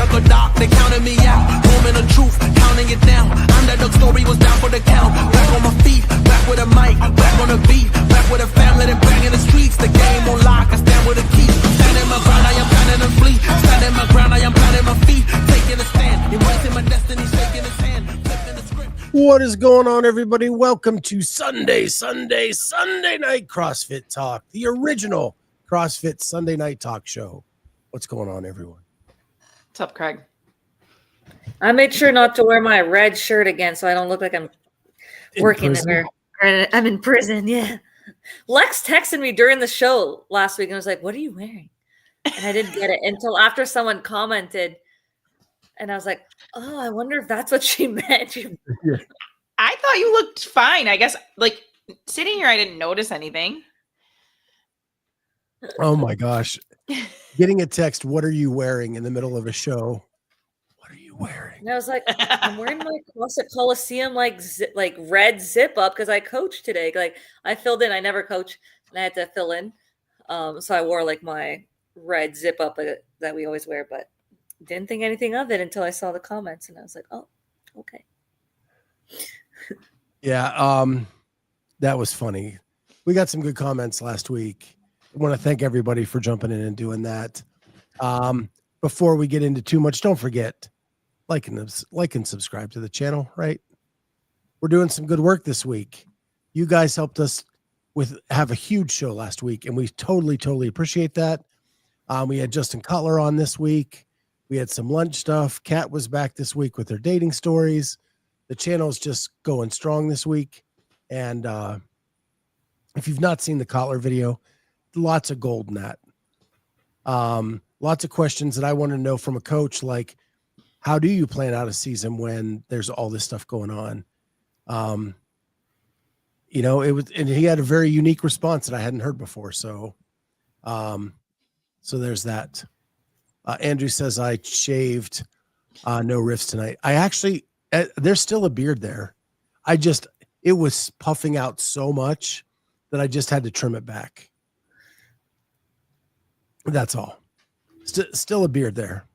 miracle doc, they counted me out. Moment of truth, counting it down. Underdog story was down for the count. Back on my feet, back with a mic, back on the beat, back with a family, then back in the streets. The game on lock, I stand with a key. Standing my ground, I am counting the fleet. Standing my ground, I am planting my feet. Taking a stand, embracing my destiny, shaking his hand, flipping the script. What is going on, everybody? Welcome to Sunday Night CrossFit Talk, the original CrossFit Sunday Night Talk show. What's going on, everyone? What's up, Craig? I made sure not to wear my red shirt again so I don't look like I'm working there. I'm in prison, yeah. Lex texted me during the show last week and was like, "What are you wearing?" And I didn't get it until after someone commented. And I was like, "Oh, I wonder if that's what she meant." I thought you looked fine. I guess, like, sitting here, I didn't notice anything. Oh, my gosh. Getting a text, "What are you wearing?" in the middle of a show. What are you wearing? And I was like, I'm wearing my CrossFit Coliseum like red zip up because I coached today. Like I filled in. I never coach, and I had to fill in. So I wore like my red zip up that we always wear, but didn't think anything of it until I saw the comments, and I was like, oh, okay. Yeah, that was funny. We got some good comments last week. I want to thank everybody for jumping in and doing that. Before we get into too much, don't forget, like and subscribe to the channel, right? We're doing some good work this week. You guys helped us have a huge show last week, and we totally appreciate that. We had Justin Cutler on this week. We had some lunch stuff. Kat was back this week with her dating stories. The channel's just going strong this week. And if you've not seen the Cutler video, lots of gold in that. Lots of questions that I want to know from a coach, like, how do you plan out a season when there's all this stuff going on? And he had a very unique response that I hadn't heard before. So there's that. Andrew says I shaved, no riffs tonight. I actually, there's still a beard there. It was puffing out so much that I just had to trim it back. That's all. Still a beard there,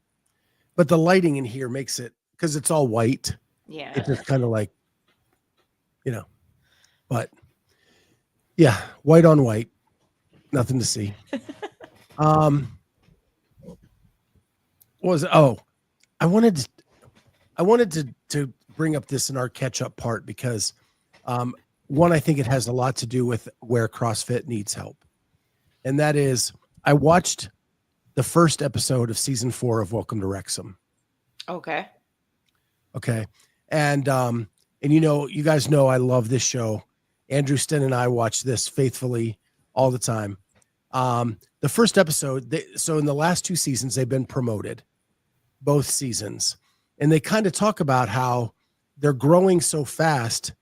but the lighting in here makes it, because it's all white. Yeah. It's just kind of like, but yeah, white on white, nothing to see. I wanted to bring up this in our catch up part because one, I think it has a lot to do with where CrossFit needs help. And that is, I watched the first episode of season 4 of Welcome to Wrexham. Okay. And you guys know I love this show. Andrew Sten and I watch this faithfully all the time. The first episode, so in the last 2 seasons, they've been promoted, both seasons. And they kind of talk about how they're growing so fast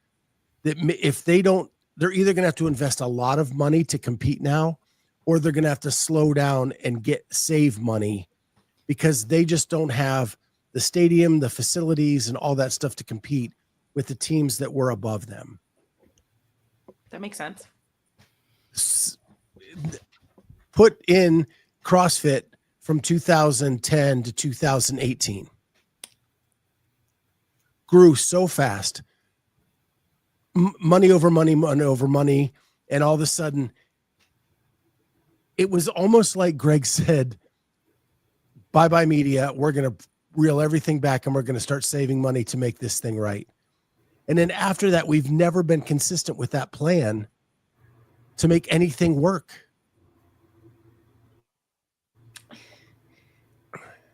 that if they don't, they're either going to have to invest a lot of money to compete now, or they're going to have to slow down and save money because they just don't have the stadium, the facilities, and all that stuff to compete with the teams that were above them. That makes sense. Put in CrossFit from 2010 to 2018. Grew so fast. Money over money, money over money. And all of a sudden, it was almost like Greg said, bye-bye media. We're going to reel everything back and we're going to start saving money to make this thing right. And then after that, we've never been consistent with that plan to make anything work.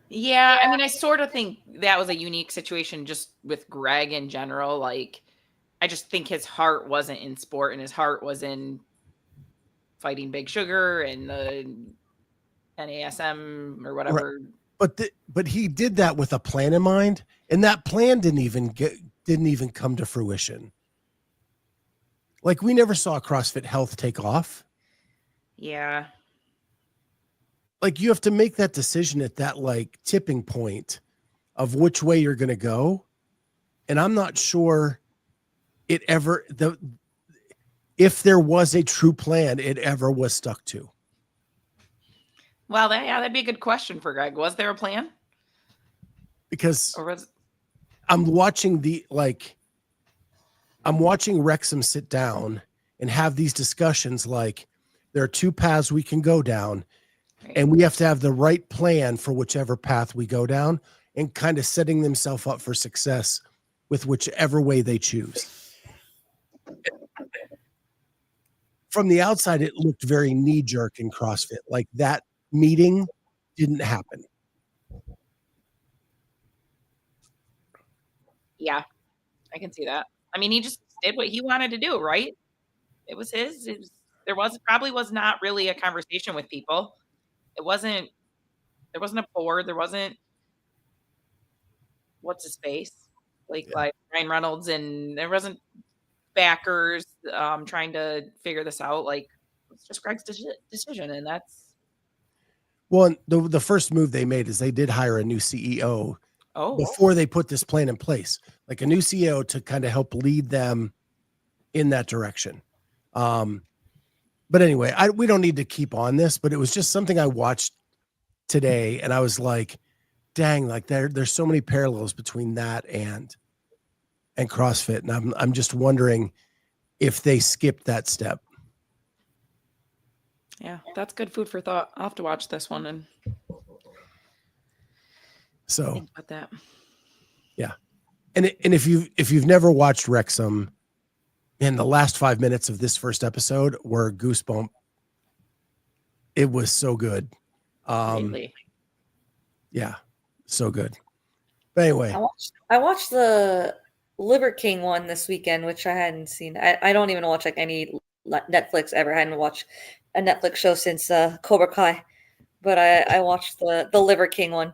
Yeah, I mean, I sort of think that was a unique situation just with Greg in general. Like, I just think his heart wasn't in sport and his heart was in fighting Big Sugar and the NASM or whatever. Right. But he did that with a plan in mind, and that plan didn't even come to fruition. Like, we never saw CrossFit Health take off. Yeah. Like, you have to make that decision at that like tipping point of which way you're going to go. And I'm not sure if there was a true plan, it ever was stuck to. Well, that'd be a good question for Greg. Was there a plan? because Or was I'm watching Wrexham sit down and have these discussions like there are two paths we can go down, right. and we have to have the right plan for whichever path we go down, and kind of setting themselves up for success with whichever way they choose. From the outside, it looked very knee-jerk in CrossFit. Like that meeting didn't happen. Yeah, I can see that. I mean, he just did what he wanted to do, right? It was his. There probably was not really a conversation with people. There wasn't a board. There wasn't, what's his face? Like Ryan Reynolds, and there wasn't backers trying to figure this out. Like, it's just Greg's decision, and that's. Well, the first move they made is they did hire a new CEO before they put this plan in place, like a new CEO to kind of help lead them in that direction. But anyway, we don't need to keep on this, but it was just something I watched today, and I was like, dang, like there's so many parallels between that and CrossFit. And I'm just wondering if they skipped that step. Yeah, that's good food for thought. I'll have to watch this one and think about that. Yeah. And if you've never watched Wrexham, and the last 5 minutes of this first episode were goosebump. It was so good. Really? Yeah, so good. But anyway, I watched the Liver King one this weekend, which I hadn't seen. I don't even watch like any Netflix ever. I hadn't watched a Netflix show since Cobra Kai, but I watched the Liver King one,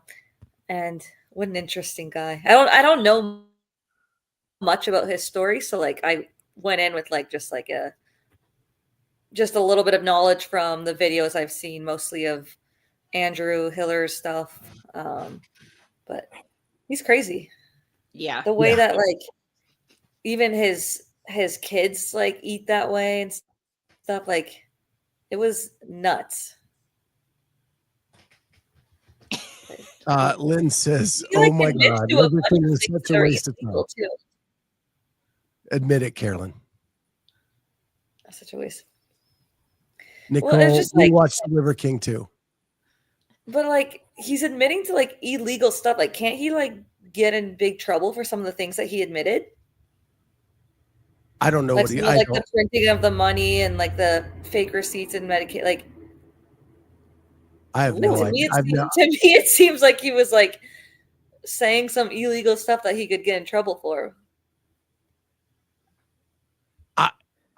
and what an interesting guy. I don't know much about his story, so like I went in with like just a little bit of knowledge from the videos I've seen, mostly of Andrew Hiller's stuff. But he's crazy. Yeah. The way that like even his kids like eat that way and stuff, like it was nuts. Lynn says, "Oh my God, everything is such a waste of time." Admit it, Carolyne. That's such a waste. Nicole, we watched Liver King too. But like he's admitting to like illegal stuff. Like, can't he like get in big trouble for some of the things that he admitted? I don't know like the printing of the money and like the fake receipts and Medicaid. Like, I have no idea. To me, it seems like he was like saying some illegal stuff that he could get in trouble for.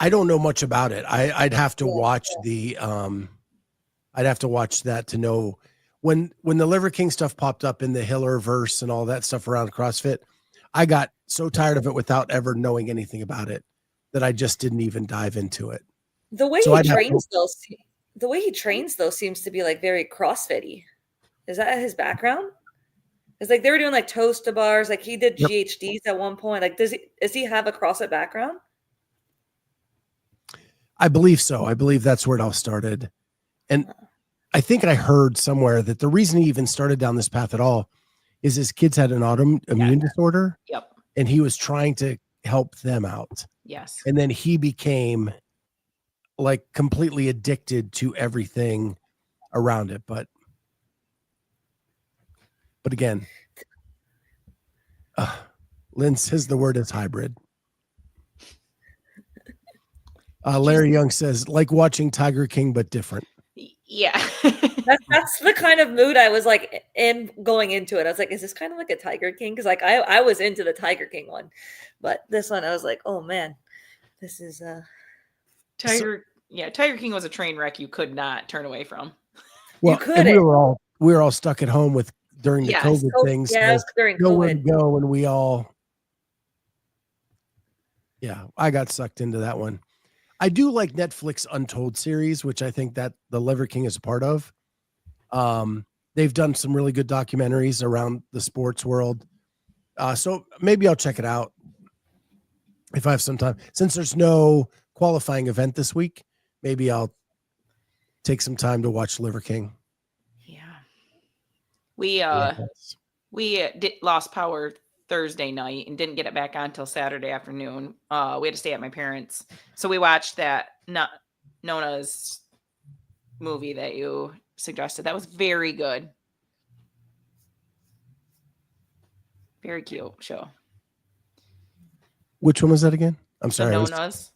I don't know much about it. I'd have to watch the I'd have to watch that to know when the Liver King stuff popped up in the Hiller verse and all that stuff around CrossFit. I got so tired of it without ever knowing anything about it that I just didn't even dive into it. The way he trains though seems to be like very CrossFit-y. Is that his background? It's like they were doing like toast to bars, like he did GHDs at one point. Like does he have a CrossFit background? I believe so. I believe that's where it all started. And I think I heard somewhere that the reason he even started down this path at all is his kids had an autoimmune disorder. Yep. And he was trying to help them out. Yes. And then he became like completely addicted to everything around it. But again, Lynn says the word is hybrid. Larry Young says, like watching Tiger King, but different. Yeah. that's the kind of mood I was like in going into it. I was like, is this kind of like a Tiger King? Because like I was into the Tiger King one, but this one I was like, oh man, this is Tiger King was a train wreck you could not turn away from. Well, and we were all stuck at home during the COVID things. Yeah, during nowhere COVID. to go, and we all I got sucked into that one. I do like Netflix Untold series, which I think that the Liver King is a part of. They've done some really good documentaries around the sports world. So maybe I'll check it out if I have some time. Since there's no qualifying event this week, maybe I'll take some time to watch Liver King. Yeah. We We lost power Thursday night and didn't get it back on until Saturday afternoon. We had to stay at my parents. So we watched that Nona's movie that you suggested. That was very good. Very cute show. Which one was that again? I'm sorry. The Nonas.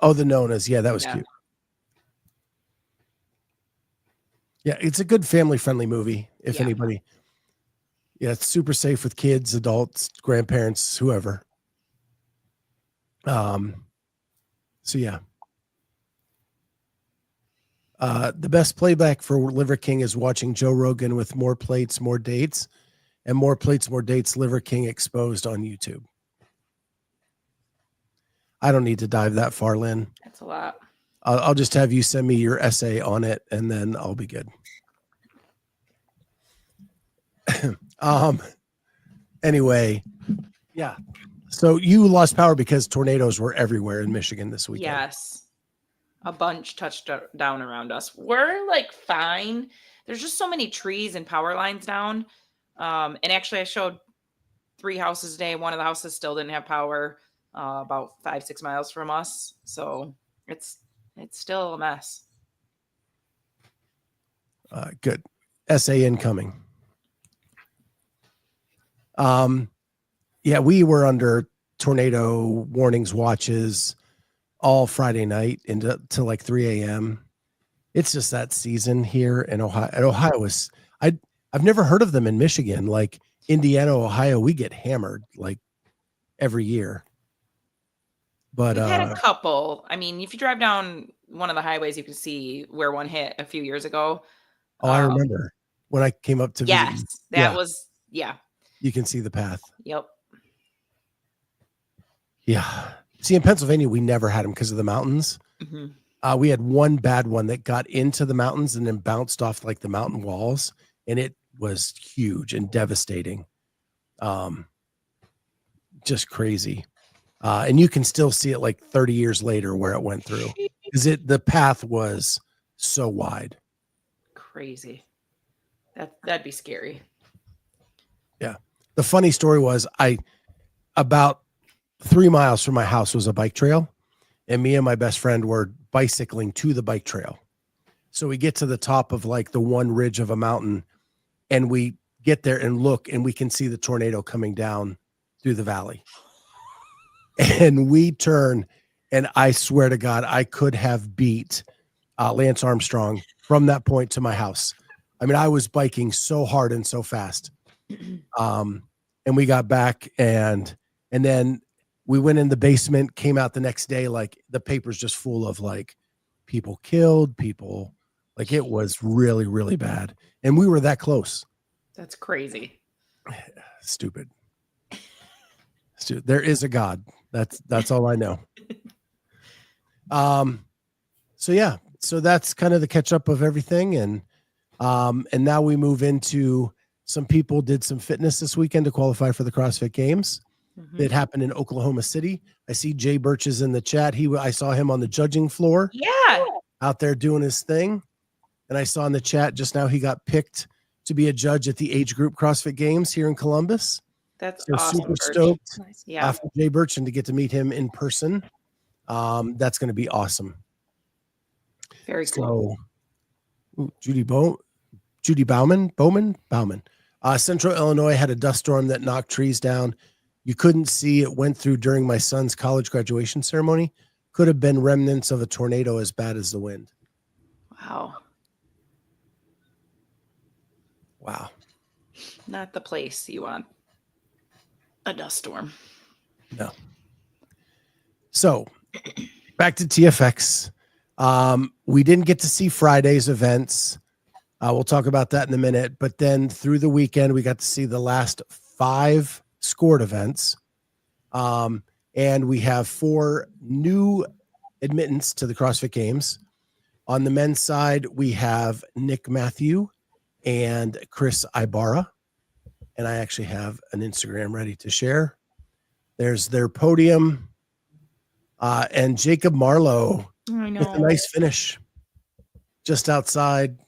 The Nonas. Yeah, that was cute. Yeah, it's a good family-friendly movie, if anybody. Yeah, it's super safe with kids, adults, grandparents, whoever. So yeah. The best playback for Liver King is watching Joe Rogan with More Plates, More Dates, and More Plates, More Dates, Liver King exposed on YouTube. I don't need to dive that far, Lynn. That's a lot. I'll just have you send me your essay on it, and then I'll be good. Anyway, yeah. So you lost power because tornadoes were everywhere in Michigan this weekend. Yes. A bunch touched down around us. We're like fine. There's just so many trees and power lines down. And actually I showed 3 houses today. One of the houses still didn't have power, about 5-6 miles from us. So it's still a mess. Good. Essay incoming. Yeah, we were under tornado warnings watches all Friday night into like 3 a.m. It's just that season here in Ohio. And Ohio is, I've never heard of them in Michigan. Like Indiana, Ohio, we get hammered like every year. But we've had a couple. I mean, if you drive down one of the highways, you can see where one hit a few years ago. Oh, I remember when I came up to visit. Yes, that was, yeah. You can see the path. Yep. Yeah. See, in Pennsylvania, we never had them because of the mountains. Mm-hmm. We had one bad one that got into the mountains and then bounced off like the mountain walls, and it was huge and devastating. Just crazy. And you can still see it like 30 years later where it went through because the path was so wide. Crazy. That'd be scary. Yeah. The funny story was about 3 miles from my house was a bike trail, and me and my best friend were bicycling to the bike trail. So we get to the top of like the one ridge of a mountain, and we get there and look, and we can see the tornado coming down through the valley. And we turn, and I swear to God, I could have beat Lance Armstrong from that point to my house. I mean, I was biking so hard and so fast. And we got back, and then we went in the basement, came out the next day, like the paper's just full of like people killed, people, like it was really, really bad. And we were that close. That's crazy. Stupid. There is a God. That's all I know. So yeah, so that's kind of the catch up of everything. And now we move into some people did some fitness this weekend to qualify for the CrossFit Games. Mm-hmm. It happened in Oklahoma City. I see Jay Birch is in the chat. I saw him on the judging floor. Yeah. Out there doing his thing. And I saw in the chat just now he got picked to be a judge at the age group CrossFit Games here in Columbus. That's so awesome. Super stoked nice. For Jay Birch and to get to meet him in person. That's going to be awesome. Very cool. So, Judy Bauman. Central Illinois had a dust storm that knocked trees down. You couldn't see it went through during my son's college graduation ceremony. Could have been remnants of a tornado as bad as the wind. Wow. Not the place you want a dust storm. No. So back to TFX. We didn't get to see Friday's events. We'll talk about that in a minute. But then through the weekend, we got to see the last 5 scored events. And we have 4 new admittance to the CrossFit Games. On the men's side, we have Nick Matthew and Chris Ibarra. And I actually have an Instagram ready to share. There's their podium. And Jacob Marlowe with a nice finish just outside.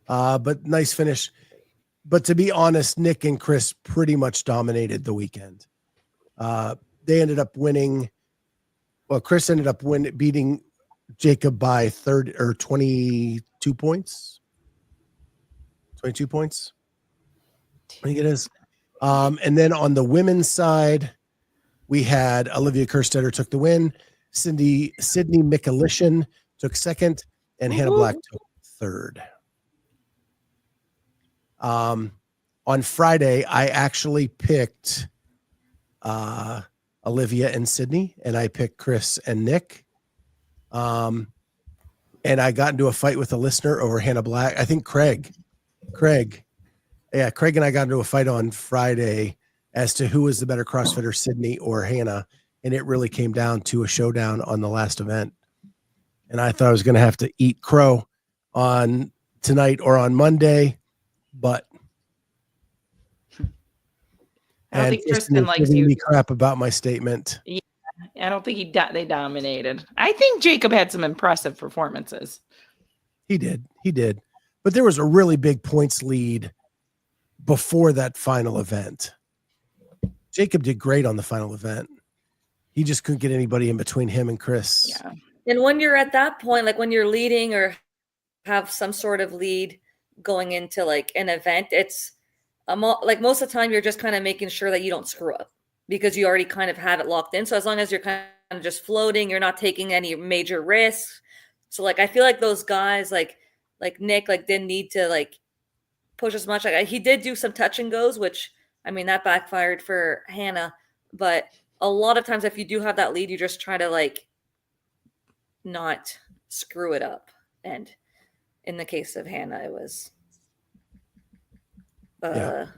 But nice finish. but to be honest, Nick and Chris pretty much dominated the weekend. They ended up winning. Well, Chris ended up beating Jacob by 22 points. 22 points. I think it is. And then on the women's side, we had Olivia Kerstetter took the win. Sydney Mikulishin took second, and Hannah Black took third. On Friday, I actually picked Olivia and Sydney, and I picked Chris and Nick. And I got into a fight with a listener over Hannah Black. I think Craig and I got into a fight on Friday as to who was the better CrossFitter, Sydney or Hannah. And it really came down to a showdown on the last event. And I thought I was going to have to eat crow on tonight or on Monday, but I don't think Tristan likes you. Me crap about my statement. Yeah, I don't think they dominated. I think Jacob had some impressive performances. He did. But there was a really big points lead before that final event. Jacob did great on the final event. He just couldn't get anybody in between him and Chris. Yeah. And when you're at that point, like when you're leading or have some sort of lead going into like an event, it's like most of the time you're just kind of making sure that you don't screw up because you already kind of have it locked in. So as long as you're kind of just floating, you're not taking any major risks. So like I feel like those guys like Nick like didn't need to like push as much. Like he did do some touch and goes, which I mean that backfired for Hannah. But a lot of times if you do have that lead, you just try to like not screw it up. And in the case of Hannah, it was it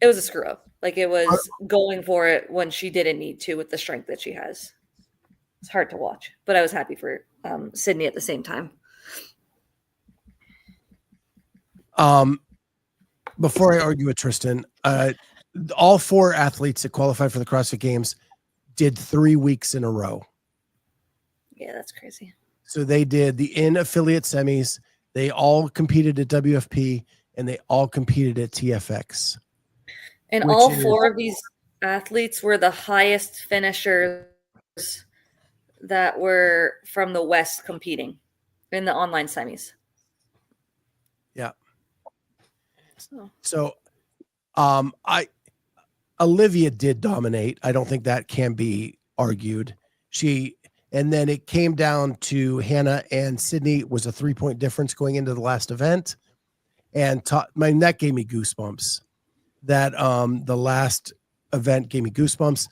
was a screw up. Like it was going for it when she didn't need to with the strength that she has. It's hard to watch, but I was happy for Sydney at the same time. Before I argue with Tristan, all 4 athletes that qualified for the CrossFit Games did 3 weeks in a row. Yeah, that's crazy. So they did the in-affiliate semis. They all competed at WFP, and they all competed at TFX. And all 4 of these athletes were the highest finishers that were from the West competing in the online semis. Yeah. So Olivia did dominate. I don't think that can be argued. And then it came down to Hannah and Sydney. It was a 3-point difference going into the last event. And that gave me goosebumps. That the last event gave me goosebumps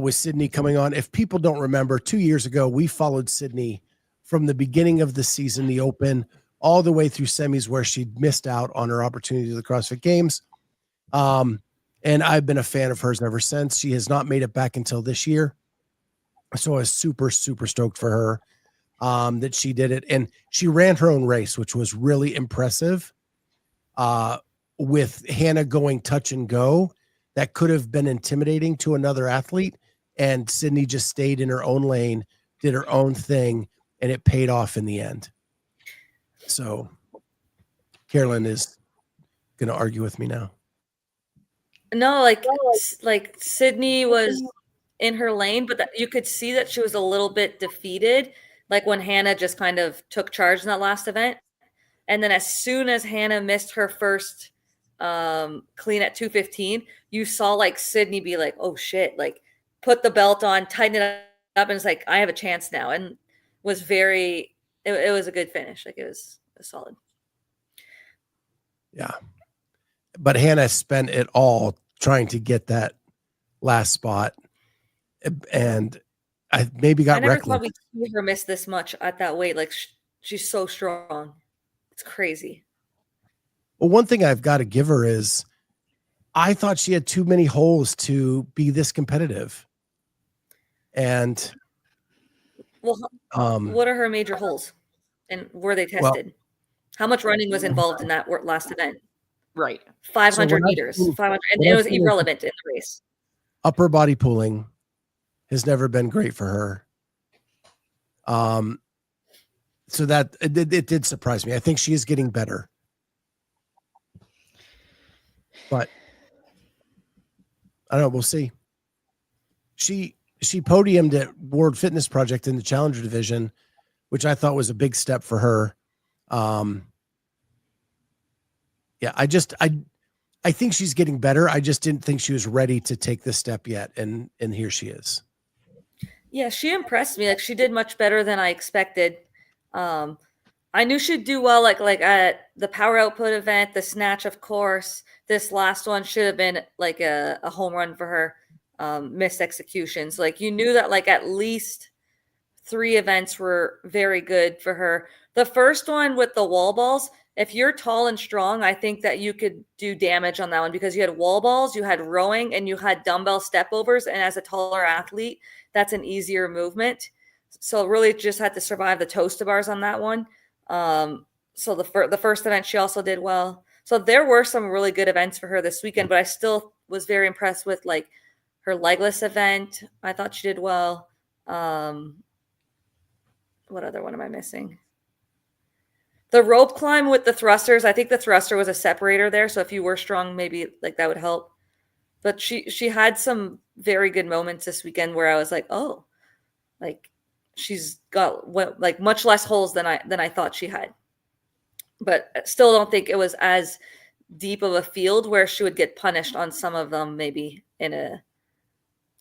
with Sydney coming on. If people don't remember, 2 years ago, we followed Sydney from the beginning of the season, the Open, all the way through semis where she missed out on her opportunity to the CrossFit Games. And I've been a fan of hers ever since. She has not made it back until this year. So I was super, super stoked for her that she did it. And she ran her own race, which was really impressive. With Hannah going touch and go, that could have been intimidating to another athlete. And Sydney just stayed in her own lane, did her own thing, and it paid off in the end. So Carolyne is going to argue with me now. No, like Sydney was in her lane, but you could see that she was a little bit defeated. Like when Hannah just kind of took charge in that last event. And then as soon as Hannah missed her first clean at 2:15, you saw like Sydney be like, oh shit, like put the belt on, tighten it up. And it's like, I have a chance now. And was it was a good finish. Like it was solid. Yeah. But Hannah spent it all trying to get that last spot. And I maybe got reckless. I never thought we'd see her miss this much at that weight. Like she's so strong. It's crazy. Well, one thing I've got to give her is I thought she had too many holes to be this competitive. And what are her major holes? And were they tested? How much running was involved in that last event? Right. 500 meters. 500, and it was irrelevant in the race. Upper body pulling has never been great for her. So that it did surprise me. I think she is getting better. But I don't know. We'll see. She podiumed at World Fitness Project in the Challenger division, which I thought was a big step for her. Yeah, I think she's getting better. I just didn't think she was ready to take this step yet, and here she is. Yeah, she impressed me. Like she did much better than I expected. I knew she'd do well, like at the power output event, the snatch, of course. This last one should have been like a home run for her. Missed executions. Like you knew that like at least 3 events were very good for her. The first one with the wall balls, if you're tall and strong, I think that you could do damage on that one because you had wall balls, you had rowing, and you had dumbbell step overs. And as a taller athlete, that's an easier movement. So really just had to survive the toaster bars on that one. So the first event, she also did well. So there were some really good events for her this weekend, but I still was very impressed with like her legless event. I thought she did well. What other one am I missing? The rope climb with the thrusters. I think the thruster was a separator there. So if you were strong, maybe like that would help. But she had some very good moments this weekend where I was like, oh, like she's got like much less holes than I thought she had. But I still don't think it was as deep of a field where she would get punished on some of them, maybe in a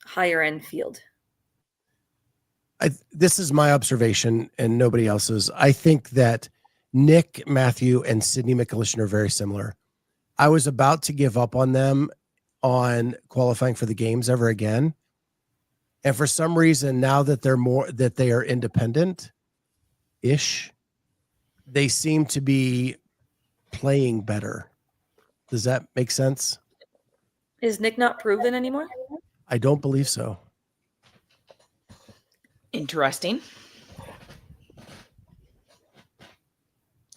higher end field. This is my observation and nobody else's. I think that Nick, Matthew, and Sydney McAllister are very similar. I was about to give up on them on qualifying for the games ever again. And for some reason, now that they are independent-ish, they seem to be playing better. Does that make sense? Is Nick not proven anymore? I don't believe so. Interesting.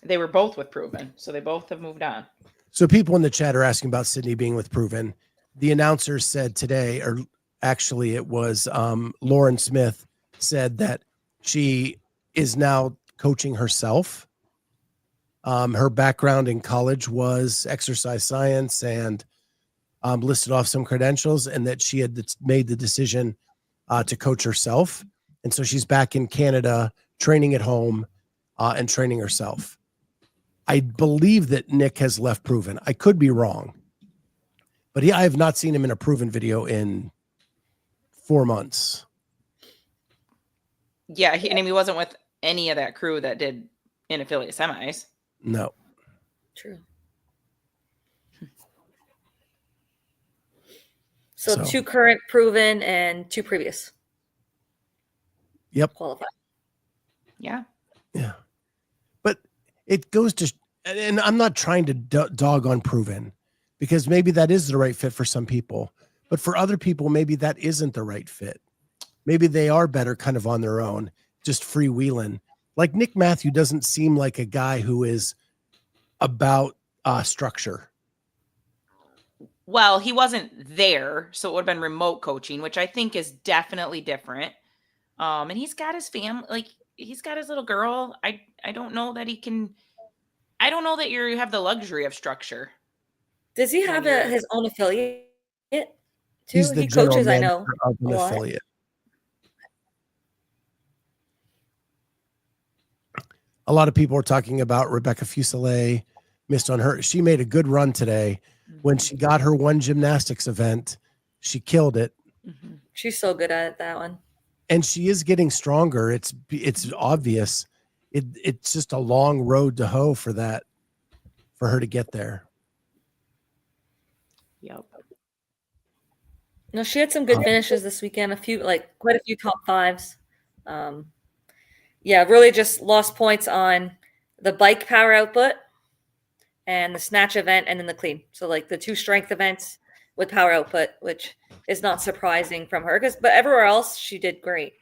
They were both with Proven, so they both have moved on. So people in the chat are asking about Sydney being with Proven. The announcer said today, or actually it was Lauren Smith, said that she is now coaching herself. Her background in college was exercise science and listed off some credentials, and that she had made the decision to coach herself. And so she's back in Canada, training at home and training herself. I believe that Nick has left Proven. I could be wrong, but I have not seen him in a Proven video in 4 months. Yeah, he wasn't with any of that crew that did in affiliate semis. No. True. So 2 current Proven and 2 previous. Yep. Qualified. Yeah. Yeah. But it goes to, and I'm not trying to dog on Proven, because maybe that is the right fit for some people, but for other people, maybe that isn't the right fit. Maybe they are better kind of on their own, just freewheeling. Like Nick Matthew doesn't seem like a guy who is about structure. Well, he wasn't there, so it would have been remote coaching, which I think is definitely different. And he's got his family, like he's got his little girl. I don't know that he can. I don't know that you have the luxury of structure. Does he have his own affiliate too? He's the he coaches, I know, of an affiliate. A lot of people are talking about Rebecca Fuselier, missed on her. She made a good run today. When she got her one gymnastics event, she killed it. Mm-hmm. She's so good at that one. And she is getting stronger. It's obvious. It's just a long road to hoe for her to get there. Yep. No, she had some good finishes this weekend. Quite a few top 5s. Yeah, really just lost points on the bike power output and the snatch event and then the clean. So like the 2 strength events with power output, which is not surprising from her but everywhere else she did great.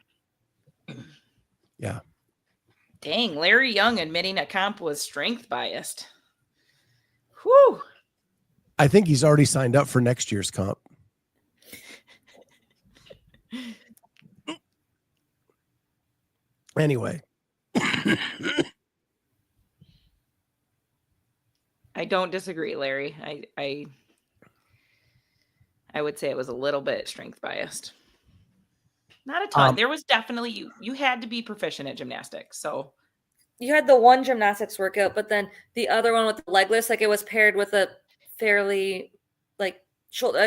Yeah. Dang, Larry Young admitting a comp was strength biased. Whew. I think he's already signed up for next year's comp. Anyway. I don't disagree, Larry. I I would say it was a little bit strength biased. Not a ton. There was definitely you had to be proficient at gymnastics. So you had the one gymnastics workout, but then the other one with the legless, like it was paired with a fairly like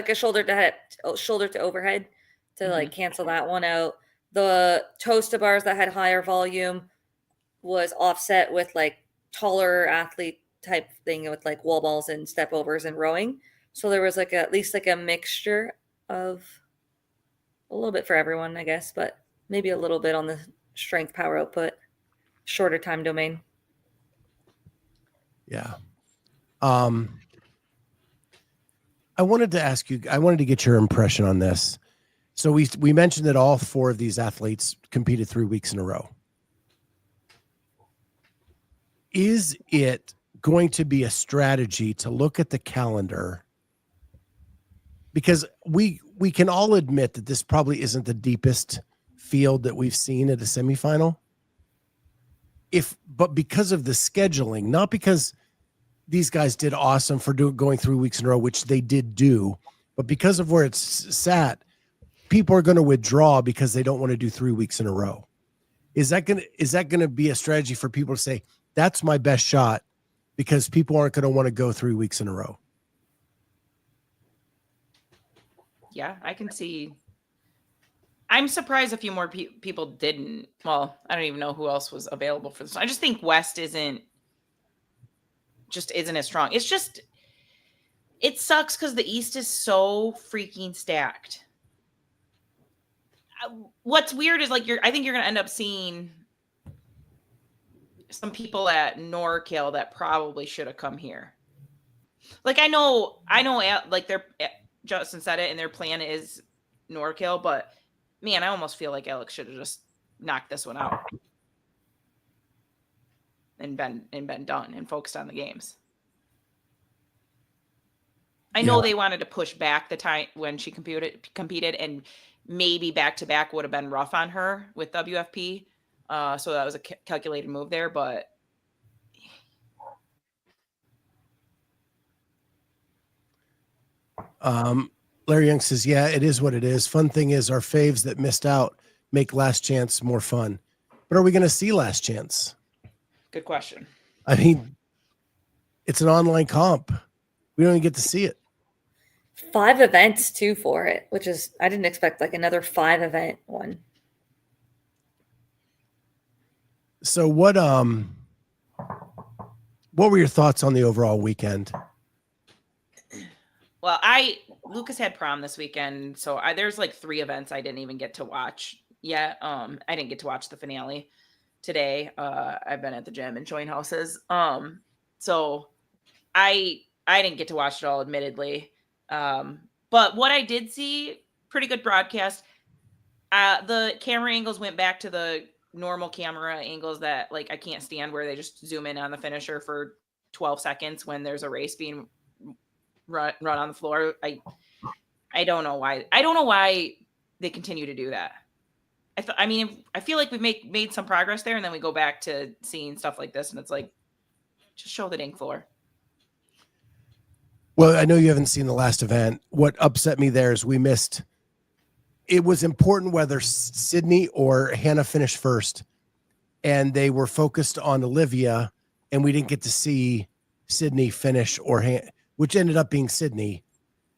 a shoulder to overhead to like cancel that one out. The toes to bars that had higher volume was offset with like taller athlete type thing with like wall balls and step overs and rowing. So there was like at least like a mixture of a little bit for everyone, I guess, but maybe a little bit on the strength power output, shorter time domain. Yeah. I wanted to get your impression on this. So we mentioned that all 4 of these athletes competed 3 weeks in a row. Is it going to be a strategy to look at the calendar? Because we can all admit that this probably isn't the deepest field that we've seen at a semifinal. But because of the scheduling, not because these guys did awesome for going 3 weeks in a row, which they did do, but because of where it's sat, people are going to withdraw because they don't want to do 3 weeks in a row. Is that going to be a strategy for people to say, that's my best shot, because people aren't going to want to go 3 weeks in a row? Yeah, I can see. I'm surprised a few more people didn't. Well, I don't even know who else was available for this. I just think West isn't as strong. It's just, it sucks because the East is so freaking stacked. What's weird is like I think you're going to end up seeing some people at NorCal that probably should have come here. Like I know like Justin said it and their plan is NorCal, but man, I almost feel like Alex should have just knocked this one out and been done and focused on the games. I know they wanted to push back the time when she competed, and maybe back-to-back would have been rough on her with WFP. So that was a calculated move there, but Larry Young says, yeah, it is what it is. Fun thing is our faves that missed out make Last Chance more fun. But are we going to see Last Chance? Good question. I mean, it's an online comp. We don't even get to see it. 5 events too for it, which is, I didn't expect like another 5 event one. So what were your thoughts on the overall weekend? Well, Lucas had prom this weekend, so there's like 3 events I didn't even get to watch yet. I didn't get to watch the finale today. I've been at the gym and showing houses. So I didn't get to watch it all, admittedly. But what I did see, pretty good broadcast. The camera angles went back to the normal camera angles that like I can't stand, where they just zoom in on the finisher for 12 seconds when there's a race being run on the floor. I don't know why. I don't know why they continue to do that. I feel like we've made some progress there, and then we go back to seeing stuff like this, and it's like, just show the dang floor. Well, I know you haven't seen the last event. What upset me there is we missed. It was important whether Sydney or Hannah finished first, and they were focused on Olivia, and we didn't get to see Sydney finish which ended up being Sydney.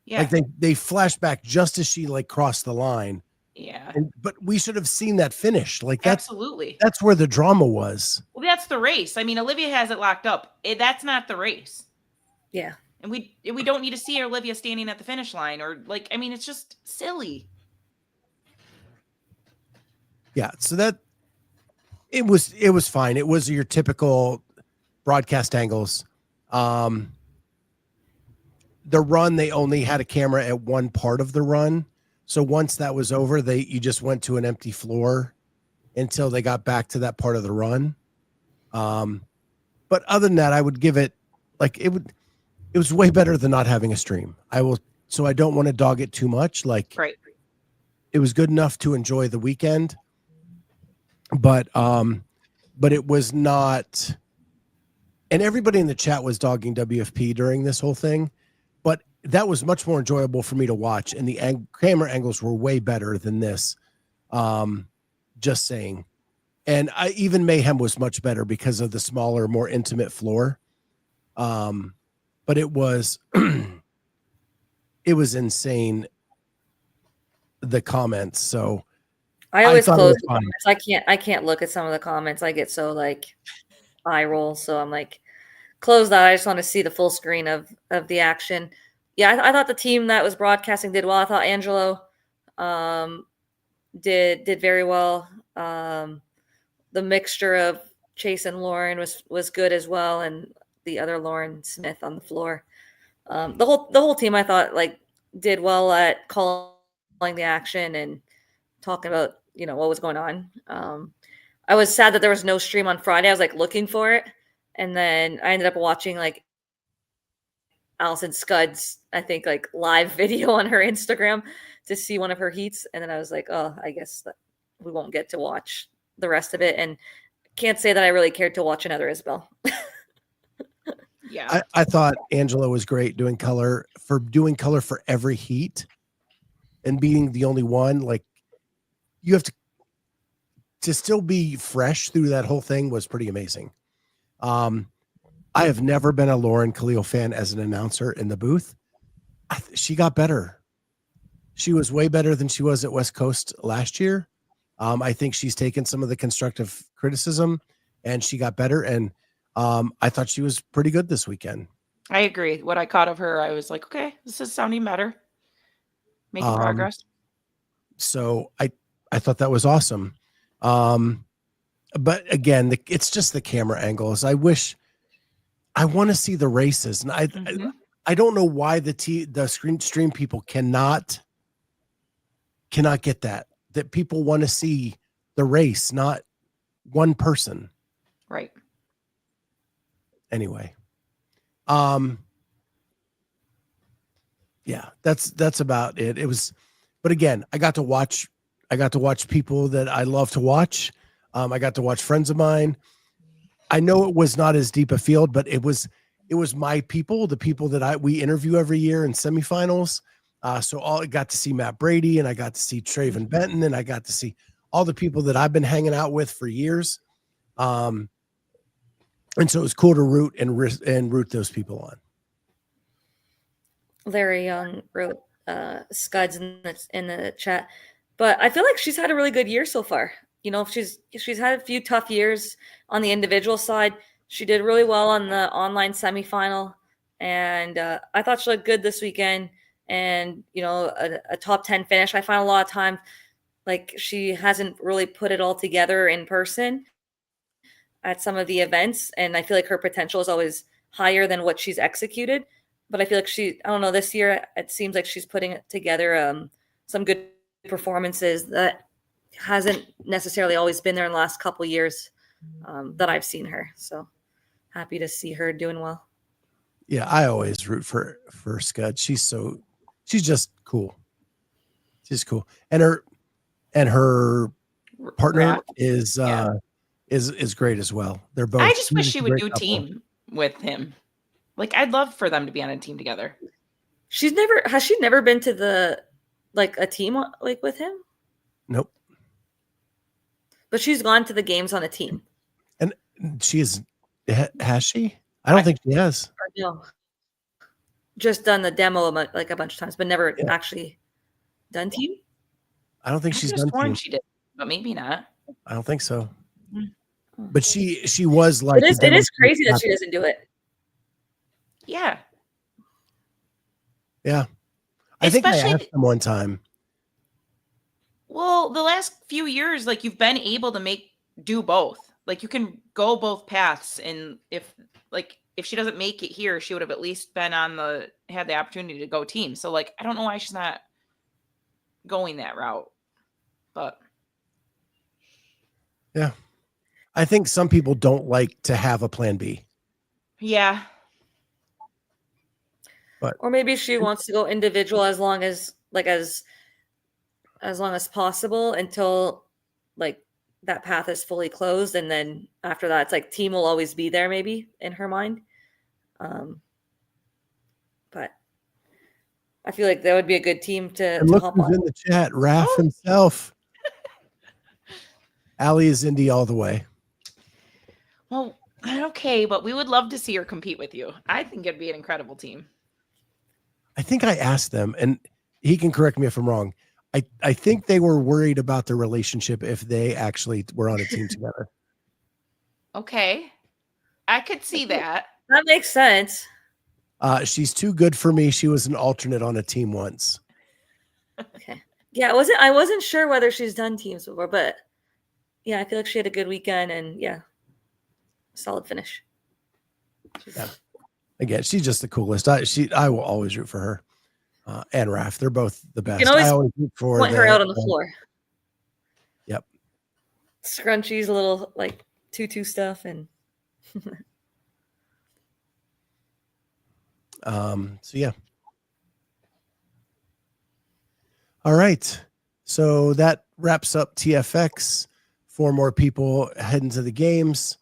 Yeah. Like they flashed back just as she like crossed the line. Yeah. But we should have seen that finish. Like absolutely. That's where the drama was. Well, that's the race. I mean, Olivia has it locked up. That's not the race. Yeah. And we don't need to see Olivia standing at the finish line, or like, I mean, it's just silly. Yeah. So that it was fine. It was your typical broadcast angles. The run, they only had a camera at one part of the run. So once that was over, you just went to an empty floor until they got back to that part of the run. But other than that, I would give it like it was way better than not having a stream. So I don't want to dog it too much. Like, right. It was good enough to enjoy the weekend, but it was not. And everybody in the chat was dogging WFP during this whole thing. But that was much more enjoyable for me to watch, and the camera angles were way better than this. Just saying. And even Mayhem was much better because of the smaller, more intimate floor. But it was it was insane, the comments. So I always thought it close was the fun. comments. I can't look at some of the comments. I get so like eye roll. So I'm like, close that. I just want to see the full screen of the action. Yeah, I thought the team that was broadcasting did well. I thought Angelo did very well. The mixture of Chase and Lauren was good as well, and the other Lauren Smith on the floor. The whole team I thought like did well at calling the action and talking about what was going on. I was sad that there was no stream on Friday. I was like looking for it, and then I ended up watching like Allison Scudd's, I think, like live video on her Instagram to see one of her heats, and then I was like, oh, I guess that we won't get to watch the rest of it, and can't say that I really cared to watch another Isabel. Yeah, I thought Angela was great doing color for every heat, and being the only one. Like, you have to still be fresh through that whole thing was pretty amazing. I have never been a Lauren Khalil fan as an announcer in the booth. She got better. She was way better than she was at West Coast last year. I think she's taken some of the constructive criticism, and she got better. And I thought she was pretty good this weekend. I agree. What I caught of her, I was like, okay, this is sounding better. Making progress. So I thought that was awesome. But again, it's just the camera angles. I want to see the races, and I don't know why the stream people cannot get that people want to see the race, not one person. Right. Anyway. Yeah, that's about it. It was, but again, I got to watch people that I love to watch. I got to watch friends of mine. I know it was not as deep a field, but it was my people, the people that we interview every year in semifinals. So I got to see Matt Brady, and I got to see Traven Benton, and I got to see all the people that I've been hanging out with for years. And so it was cool to root those people on. Larry Young wrote Scuds in the chat, but I feel like she's had a really good year so far. She's had a few tough years on the individual side. She did really well on the online semifinal, and I thought she looked good this weekend. And a top 10 finish. I find a lot of times like she hasn't really put it all together in person at some of the events, and I feel like her potential is always higher than what she's executed. But I feel like I don't know, this year it seems like she's putting together some good performances that hasn't necessarily always been there in the last couple of years that I've seen her. So happy to see her doing well. Yeah, I always root for Scud. She's just cool. She's cool, and her partner is great as well. They're both. I just wish she would do team with him. Like, I'd love for them to be on a team together. Has she never been to a team like with him? Nope. But she's gone to the games on a team. And has she? I don't think she has. No. Just done the demo like a bunch of times, but never actually done team. I don't think she's done team. She did, but maybe not. I don't think so. But she was like. It is crazy that she doesn't do it. Yeah. Yeah. I think I asked them one time. Well, the last few years, like, you've been able to do both. Like, you can go both paths, and if she doesn't make it here, she would have at least been had the opportunity to go team. So, like, I don't know why she's not going that route. But yeah, I think some people don't like to have a plan B. Yeah. Or maybe she wants to go individual as long as possible until like that path is fully closed, and then after that, it's like team will always be there, maybe in her mind. But I feel like that would be a good team to And look hop who's on. in the chat, Raph himself. Allie is indie all the way. Well, okay, but we would love to see her compete with you. I think it'd be an incredible team. I think I asked them, and he can correct me if I'm wrong. I think they were worried about their relationship if they actually were on a team together. Okay. I could see that. That makes sense. She's too good for me. She was an alternate on a team once. Okay. Yeah, I wasn't sure whether she's done teams before, but yeah, I feel like she had a good weekend and yeah, solid finish. Yeah. Again, she's just the coolest. I will always root for her. And Raph, they're both the best. You can always I always root for point her out on the floor. Yep. Scrunchies, a little like tutu stuff, and so yeah. All right. So that wraps up TFX. 4 more people heading to the games.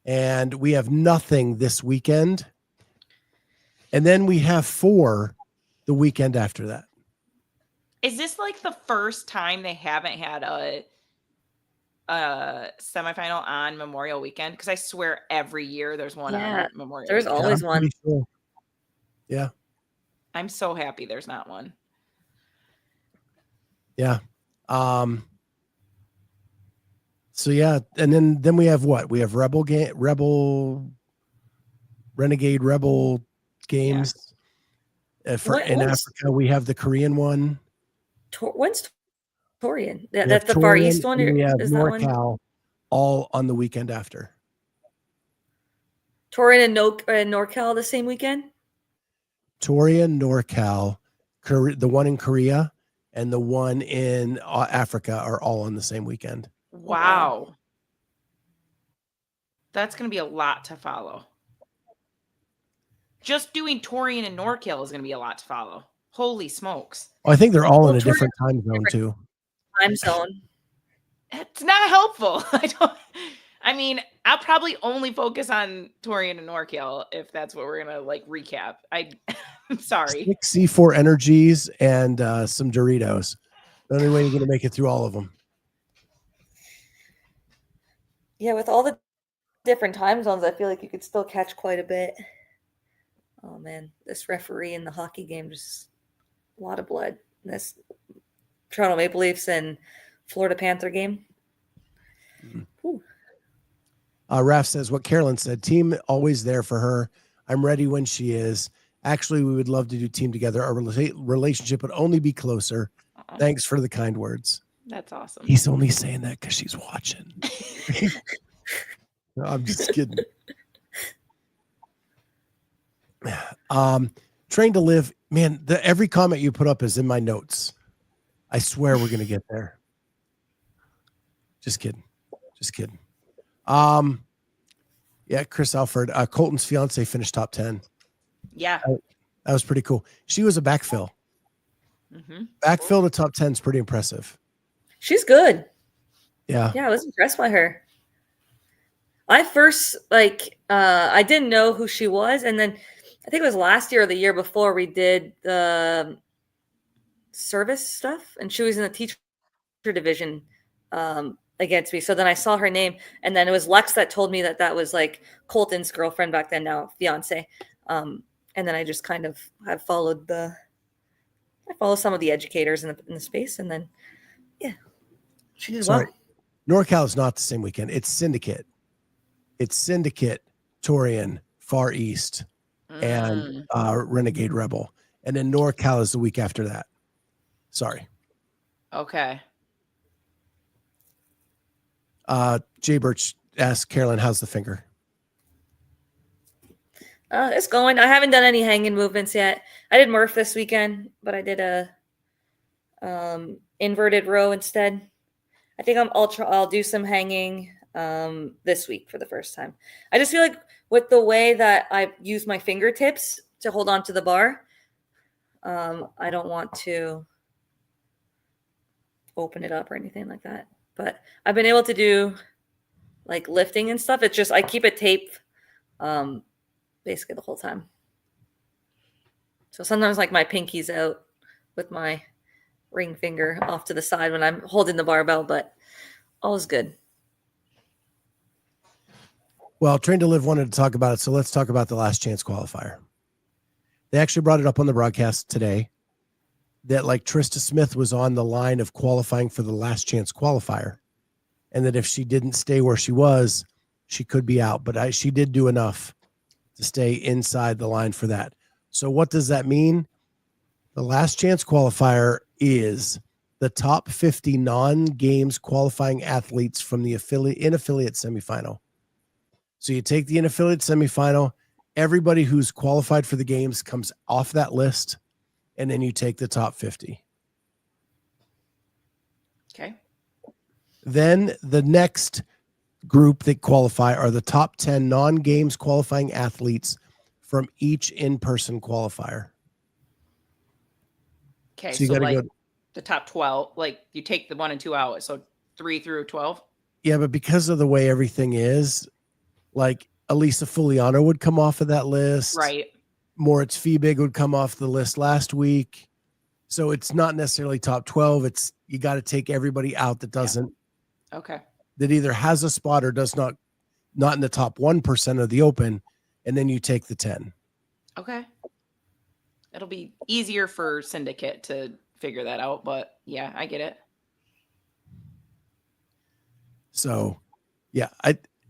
And we have nothing this weekend. And then we have 4 the weekend after that. Is this like the first time they haven't had a semifinal on Memorial Weekend? Because I swear every year there's one on Memorial there's Weekend. always one. Sure. Yeah. I'm so happy there's not one. Yeah. So yeah, and then we have what? We have Renegade Rebel Games. In Africa, we have the Korean one. When's Torian? That's the Far East one? We have Is that NorCal one? all on the weekend after. Torian and NorCal the same weekend? Torian, NorCal, the one in Korea and the one in Africa are all on the same weekend. Wow. That's going to be a lot to follow. Just doing Torian and NorCal is going to be a lot to follow. Holy smokes. I think they're all in a different time zone too. Time zone. It's not helpful. I mean, I'll probably only focus on Torian and NorCal if that's what we're going to like recap. I'm sorry. 6 C4 energies and some Doritos. The only way you're going to make it through all of them. Yeah, with all the different time zones, I feel like you could still catch quite a bit. Oh man, this referee in the hockey game, just a lot of blood. This Toronto Maple Leafs and Florida Panther game. Raph says what Carolyne said, team always there for her. I'm ready when she is. Actually, we would love to do team together. Our relationship would only be closer. Thanks for the kind words. That's awesome. He's only saying that because she's watching. No, I'm just kidding. Train to live, man. Every comment you put up is in my notes. I swear we're gonna get there. Just kidding. Yeah, Chris Alford, Colton's fiance finished top 10. Yeah, that was pretty cool. She was a backfill. Mm-hmm. Backfill to top 10 is pretty impressive. She's good. Yeah, I was impressed by her. I first I didn't know who she was, and then I think it was last year or the year before we did the service stuff, and she was in the teacher division against me. So then I saw her name, and then it was Lex that told me that was like Colton's girlfriend back then, now fiance. And then I just kind of have followed some of the educators in the space, and then she did well. NorCal is not the same weekend. It's Syndicate. Torian, Far East, and Renegade Rebel. And then NorCal is the week after that. Sorry. Okay. Jay Birch asked Carolyne, how's the finger? It's going. I haven't done any hanging movements yet. I did Murph this weekend, but I did a inverted row instead. I think I'll do some hanging this week for the first time. I just feel like with the way that I use my fingertips to hold on to the bar, I don't want to open it up or anything like that. But I've been able to do like lifting and stuff. It's just I keep it taped basically the whole time. So sometimes like my pinky's out with my ring finger off to the side when I'm holding the barbell, but all is good. Well, Train to Live wanted to talk about it, so let's talk about the Last Chance Qualifier. They actually brought it up on the broadcast today that like Trista Smith was on the line of qualifying for the Last Chance Qualifier, and that if she didn't stay where she was, she could be out. But she did do enough to stay inside the line for that. So what does that mean? The Last Chance Qualifier is the top 50 non-games qualifying athletes from the in-affiliate semifinal. So you take the in-affiliate semifinal, everybody who's qualified for the games comes off that list, and then you take the top 50. Okay. Then the next group that qualify are the top 10 non-games qualifying athletes from each in-person qualifier. Okay, So you so gotta like go. the top 12, like you take the 1 and 2 out, so 3 through 12. Yeah, but because of the way everything is, like Elisa Fuliano would come off of that list. Right. Moritz Fiebig would come off the list last week. So it's not necessarily top 12. It's you got to take everybody out that doesn't, Okay. that either has a spot or does not in the top 1% of the open. And then you take the 10. Okay. It'll be easier for Syndicate to figure that out, but yeah, I get it. So yeah,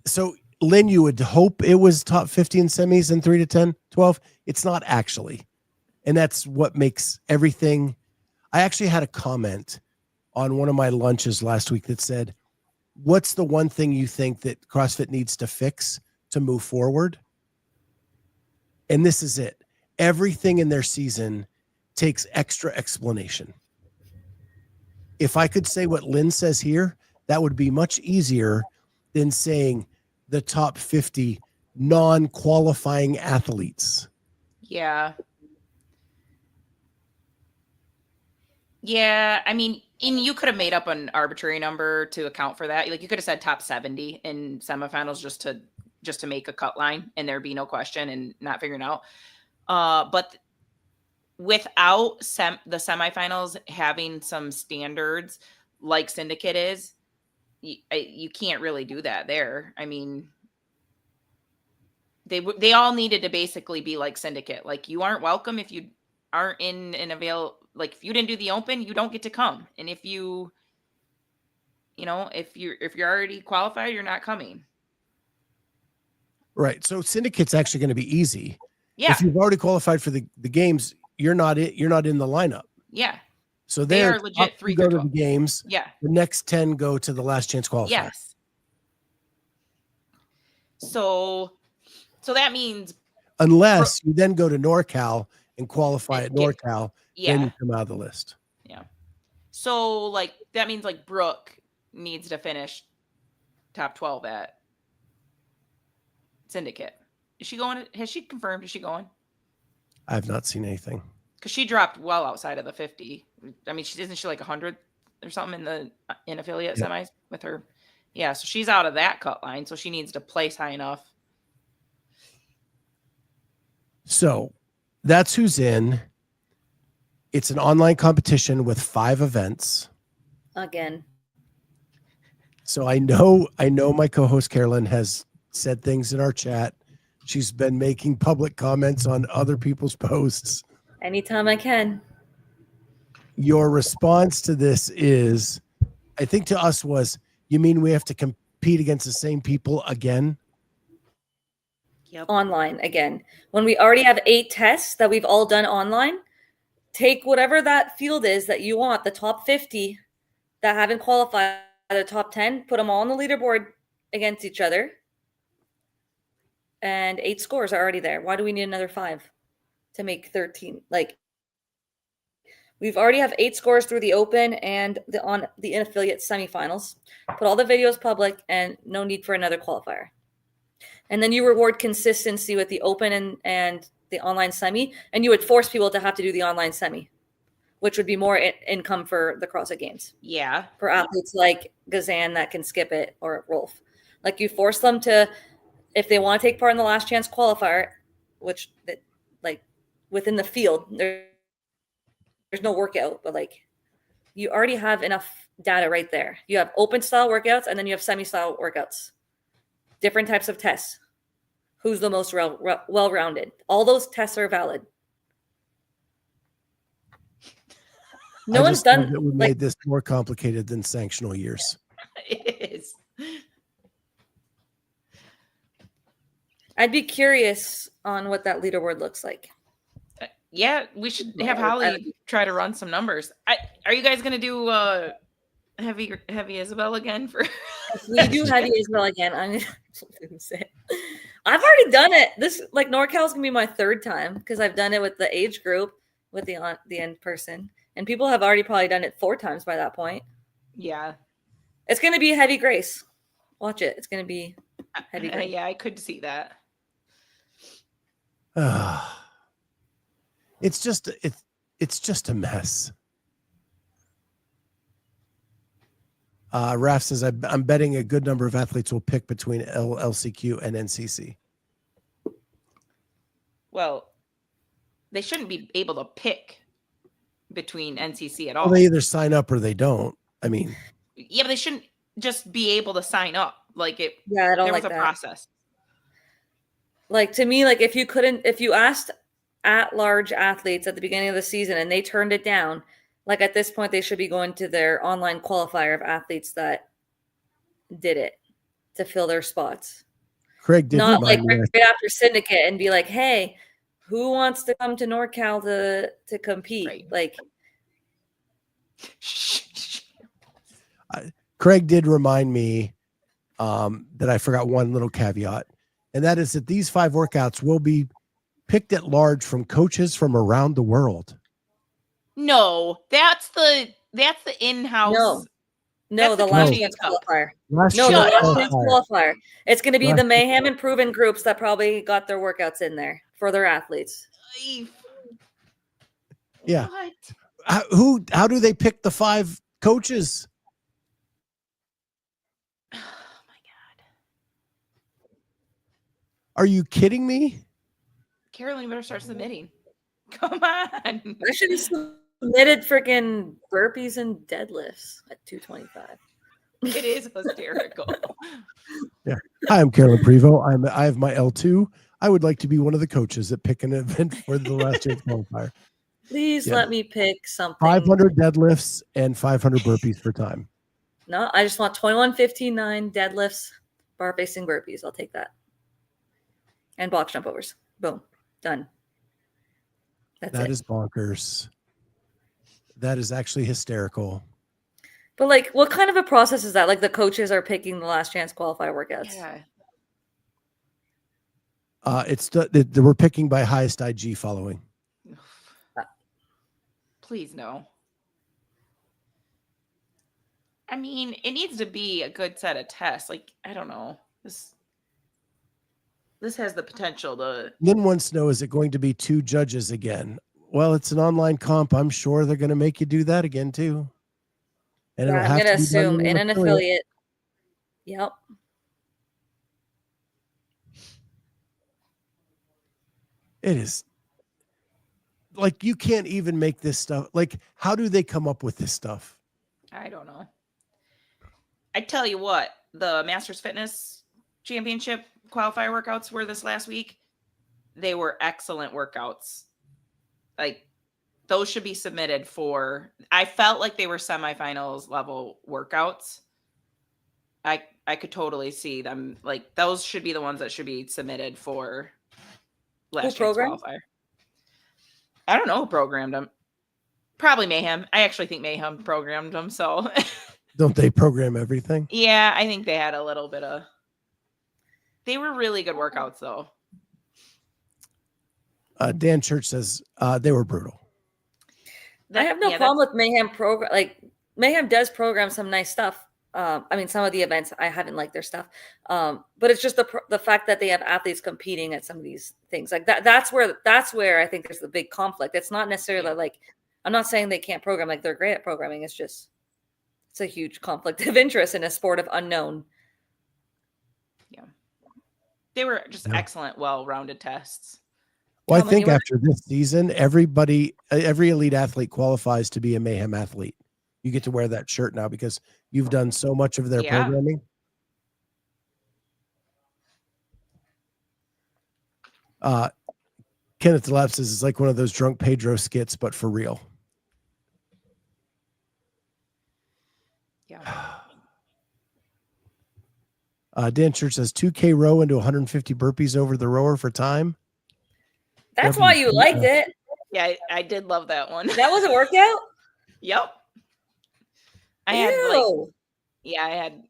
so Lynn, you would hope it was top 50 in semis and 3 to 10, 12. It's not actually. And that's what makes everything. I actually had a comment on one of my lunches last week that said, what's the one thing you think that CrossFit needs to fix to move forward? And this is it. Everything in their season takes extra explanation. If I could say what Lynn says here, that would be much easier than saying the top 50 non-qualifying athletes. Yeah. Yeah, I mean, and you could have made up an arbitrary number to account for that. Like you could have said top 70 in semifinals just to make a cut line and there'd be no question and not figuring out. But without the semifinals having some standards like Syndicate is, you can't really do that there. I mean, they all needed to basically be like Syndicate. Like you aren't welcome if you aren't in an like if you didn't do the open, you don't get to come. And if you know, if you're already qualified, you're not coming. Right. So Syndicate's actually going to be easy. Yeah. If you've already qualified for the games, you're not in the lineup. Yeah. So they are legit 3 go through to the games. Yeah. The next 10 go to the Last Chance Qualifier. Yes. So that means unless you then go to NorCal and qualify at NorCal, then you come out of the list. Yeah. So like that means like Brooke needs to finish top 12 at Syndicate. Is she going? Has she confirmed? Is she going? I have not seen anything. Because she dropped well outside of the 50. I mean, isn't she like 100 or something in affiliate semis with her? Yeah, so she's out of that cut line, so she needs to place high enough. So that's who's in. It's an online competition with 5 events. Again. So I know my co-host Carolyne has said things in our chat. She's been making public comments on other people's posts. Anytime I can. Your response to this is, I think to us was, you mean we have to compete against the same people again? Yep. Online again. When we already have 8 tests that we've all done online, take whatever that field is that you want, the top 50 that haven't qualified, the top 10, put them all on the leaderboard against each other. And 8 scores are already there. Why do we need another 5 to make 13? Like, we've already have 8 scores through the open and on the in-affiliate semifinals. Put all the videos public and no need for another qualifier. And then you reward consistency with the open and the online semi, and you would force people to have to do the online semi, which would be more income for the CrossFit Games. Yeah. For athletes like Gazan that can skip it, or Rolf. Like, you force them to, if they want to take part in the Last Chance Qualifier, which like within the field. There's no workout, but like you already have enough data right there. You have open style workouts, and then you have semi-style workouts. Different types of tests. Who's the most well-rounded? All those tests are valid. No one's done. That we made this more complicated than sanctional years. It is. I'd be curious on what that leaderboard looks like. Yeah, we should have Holly try to run some numbers. Are you guys gonna do heavy Isabel again for? If we do heavy Isabel again, I'm gonna say I've already done it. This like NorCal's gonna be my third time because I've done it with the age group with the end person, and people have already probably done it 4 times by that point. Yeah, it's gonna be heavy Grace. Watch it. It's gonna be heavy Grace. Yeah, I could see that. It's just a mess. Raf says I'm betting a good number of athletes will pick between LCQ and NCC. Well, they shouldn't be able to pick between NCC at all. Well, they either sign up or they don't. I mean, yeah, but they shouldn't just be able to sign up. Like it. Yeah, I don't there like was a that. process. Like to me, like if you asked at-large athletes at the beginning of the season and they turned it down, like at this point they should be going to their online qualifier of athletes that did it to fill their spots. Craig did not like right after syndicate and be like, hey, who wants to come to NorCal to compete? Right. Like Craig did remind me that I forgot one little caveat, and that is that these 5 workouts will be picked at large from coaches from around the world. No, that's the in-house. No, the Last Chance Qualifier. The Last Chance Qualifier. It's going to be the Mayhem and Proven groups that probably got their workouts in there for their athletes. Yeah. What? How do they pick the 5 coaches? Oh my God. Are you kidding me? Carolyne better start submitting. Come on. I should have submitted freaking burpees and deadlifts at 225. It is hysterical. Yeah. Hi, I'm Carolyne Prevost. I have my L2. I would like to be one of the coaches that pick an event for the Last Chance Qualifier. Please let me pick something. 500 deadlifts and 500 burpees for time. No, I just want 21:15.9 deadlifts, bar facing burpees. I'll take that. And box jump overs. Boom. Done. That is bonkers. That is actually hysterical. But like, what kind of a process is that? Like the coaches are picking the Last Chance Qualifier workouts. Yeah. We're picking by highest IG following. Please no. I mean, it needs to be a good set of tests. Like, I don't know. This has the potential to. Lynn wants to know, is it going to be 2 judges again? Well, it's an online comp. I'm sure they're going to make you do that again too. And I'm going to assume in an affiliate. Yep. It is. Like, you can't even make this stuff. Like, how do they come up with this stuff? I don't know. I tell you what, the Masters Fitness Championship qualifier workouts were this last week. They were excellent workouts. Like, those should be submitted for. I felt like they were semifinals level workouts. I could totally see them. Like, those should be the ones that should be submitted for Last Chance Qualifier. I don't know who programmed them. Probably Mayhem. I actually think Mayhem programmed them. So, don't they program everything? Yeah, I think they had a little bit of. They were really good workouts, though. Dan Church says they were brutal. I have no problem with Mayhem program. Like, Mayhem does program some nice stuff. I mean, some of the events I haven't liked their stuff, but it's just the fact that they have athletes competing at some of these things like that. That's where I think there's the big conflict. It's not necessarily like, I'm not saying they can't program. Like, they're great at programming. It's a huge conflict of interest in a sport of unknown. Yeah, they were just excellent, well-rounded tests. Well, I Tom, think anyone? after this season, every elite athlete qualifies to be a Mayhem athlete. You get to wear that shirt now because you've done so much of their Yeah. programming. Kenneth Delap says it's like one of those drunk Pedro skits, but for real. Yeah. Dan Church says 2K row into 150 burpees over the rower for time. That's why you liked it. Yeah, I did love that one. That was a workout? Yep. I had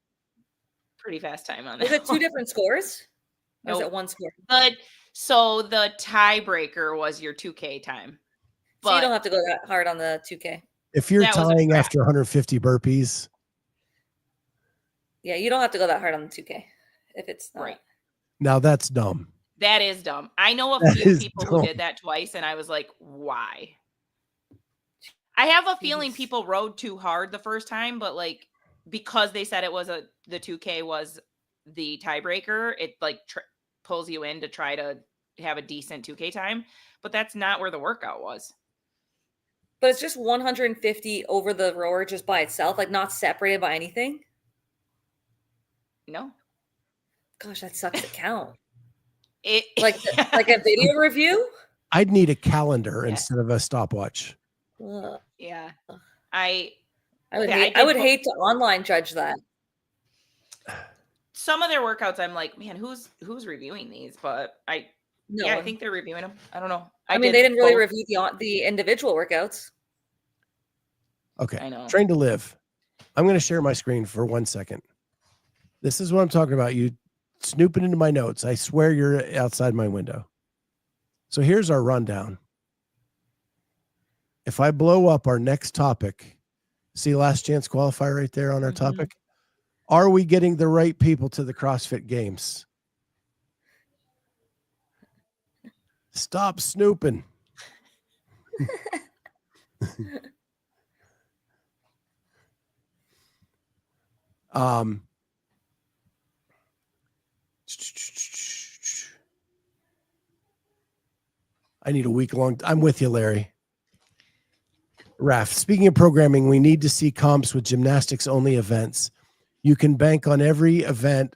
pretty fast time on that. Was it two different scores? Or was Nope. it one score? So the tiebreaker was your 2K time. So you don't have to go that hard on the 2K. If you're That was a tying crap. after 150 burpees, Yeah, you don't have to go that hard on the 2K if it's not. Right. now that's dumb. That is dumb. I know a That few is people dumb. who did that twice, and I was like, why? I have a feeling Jeez. people rode too hard the first time, but like because they said it was the 2K was the tiebreaker, it like pulls you in to try to have a decent 2K time, but that's not where the workout was. But it's just 150 over the rower just by itself, like not separated by anything. No. Gosh, that sucks to count. It Like a video review? I'd need a calendar Yeah. instead of a stopwatch. Ugh. yeah. I I Yeah, would hate to online judge that. some of their workouts I'm like, man, who's reviewing these? But I think they're reviewing them. I don't know. I mean, they didn't really both. review the individual workouts. Okay. I know. Train to live. I'm going to share my screen for 1 second. This is what I'm talking about. You snooping into my notes. I swear you're outside my window. So here's our rundown. If I blow up our next topic, see Last Chance Qualifier right there on our topic? Are we getting the right people to the CrossFit Games? Stop snooping. I need a week-long. I'm with you, Larry. Raf, speaking of programming, we need to see comps with gymnastics-only events. You can bank on every event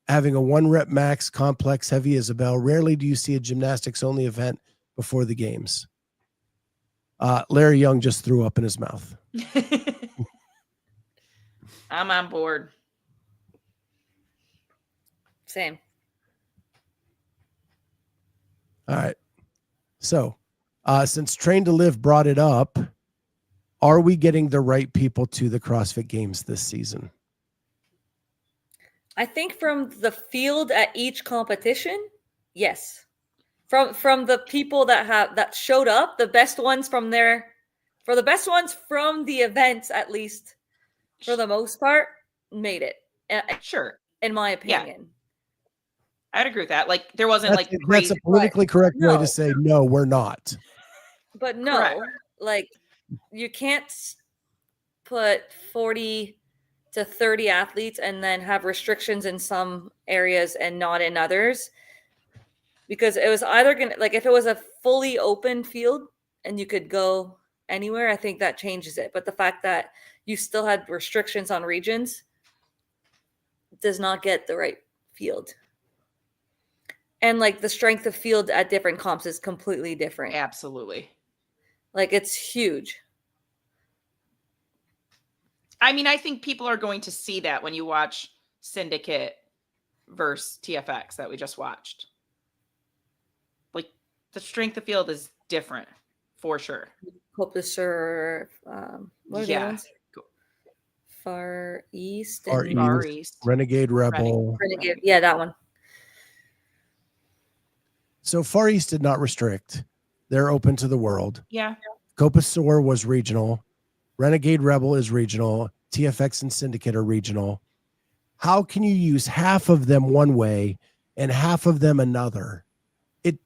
having a 1-rep max complex heavy as a bell. Rarely do you see a gymnastics-only event before the games. Larry Young just threw up in his mouth. I'm on board. Same. All right. So, since Train to Live brought it up, are we getting the right people to the CrossFit Games this season? I think from the field at each competition, yes. From the people that showed up, the best ones from the events, at least for the most part, made it. Sure. In my opinion. I'd agree with that. Like there wasn't That's crazy. a politically correct way no. to say no, we're not. But no, Correct. like you can't put 40 to 30 athletes and then have restrictions in some areas and not in others. Because it was either going to, like, if it was a fully open field and you could go anywhere, I think that changes it. But the fact that you still had restrictions on regions does not get the right field. And like the strength of field at different comps is completely different. Absolutely. Like it's huge. I mean, I think people are going to see that when you watch Syndicate versus TFX that we just watched. Like the strength of field is different for sure. Hopeless or what are the other ones? Far East. And Far East. Renegade Rebel. Renegade. Yeah, that one. So Far East did not restrict. They're open to the world. Yeah. Copasaur was regional. Renegade Rebel is regional. TFX and Syndicate are regional. How can you use half of them one way and half of them another? It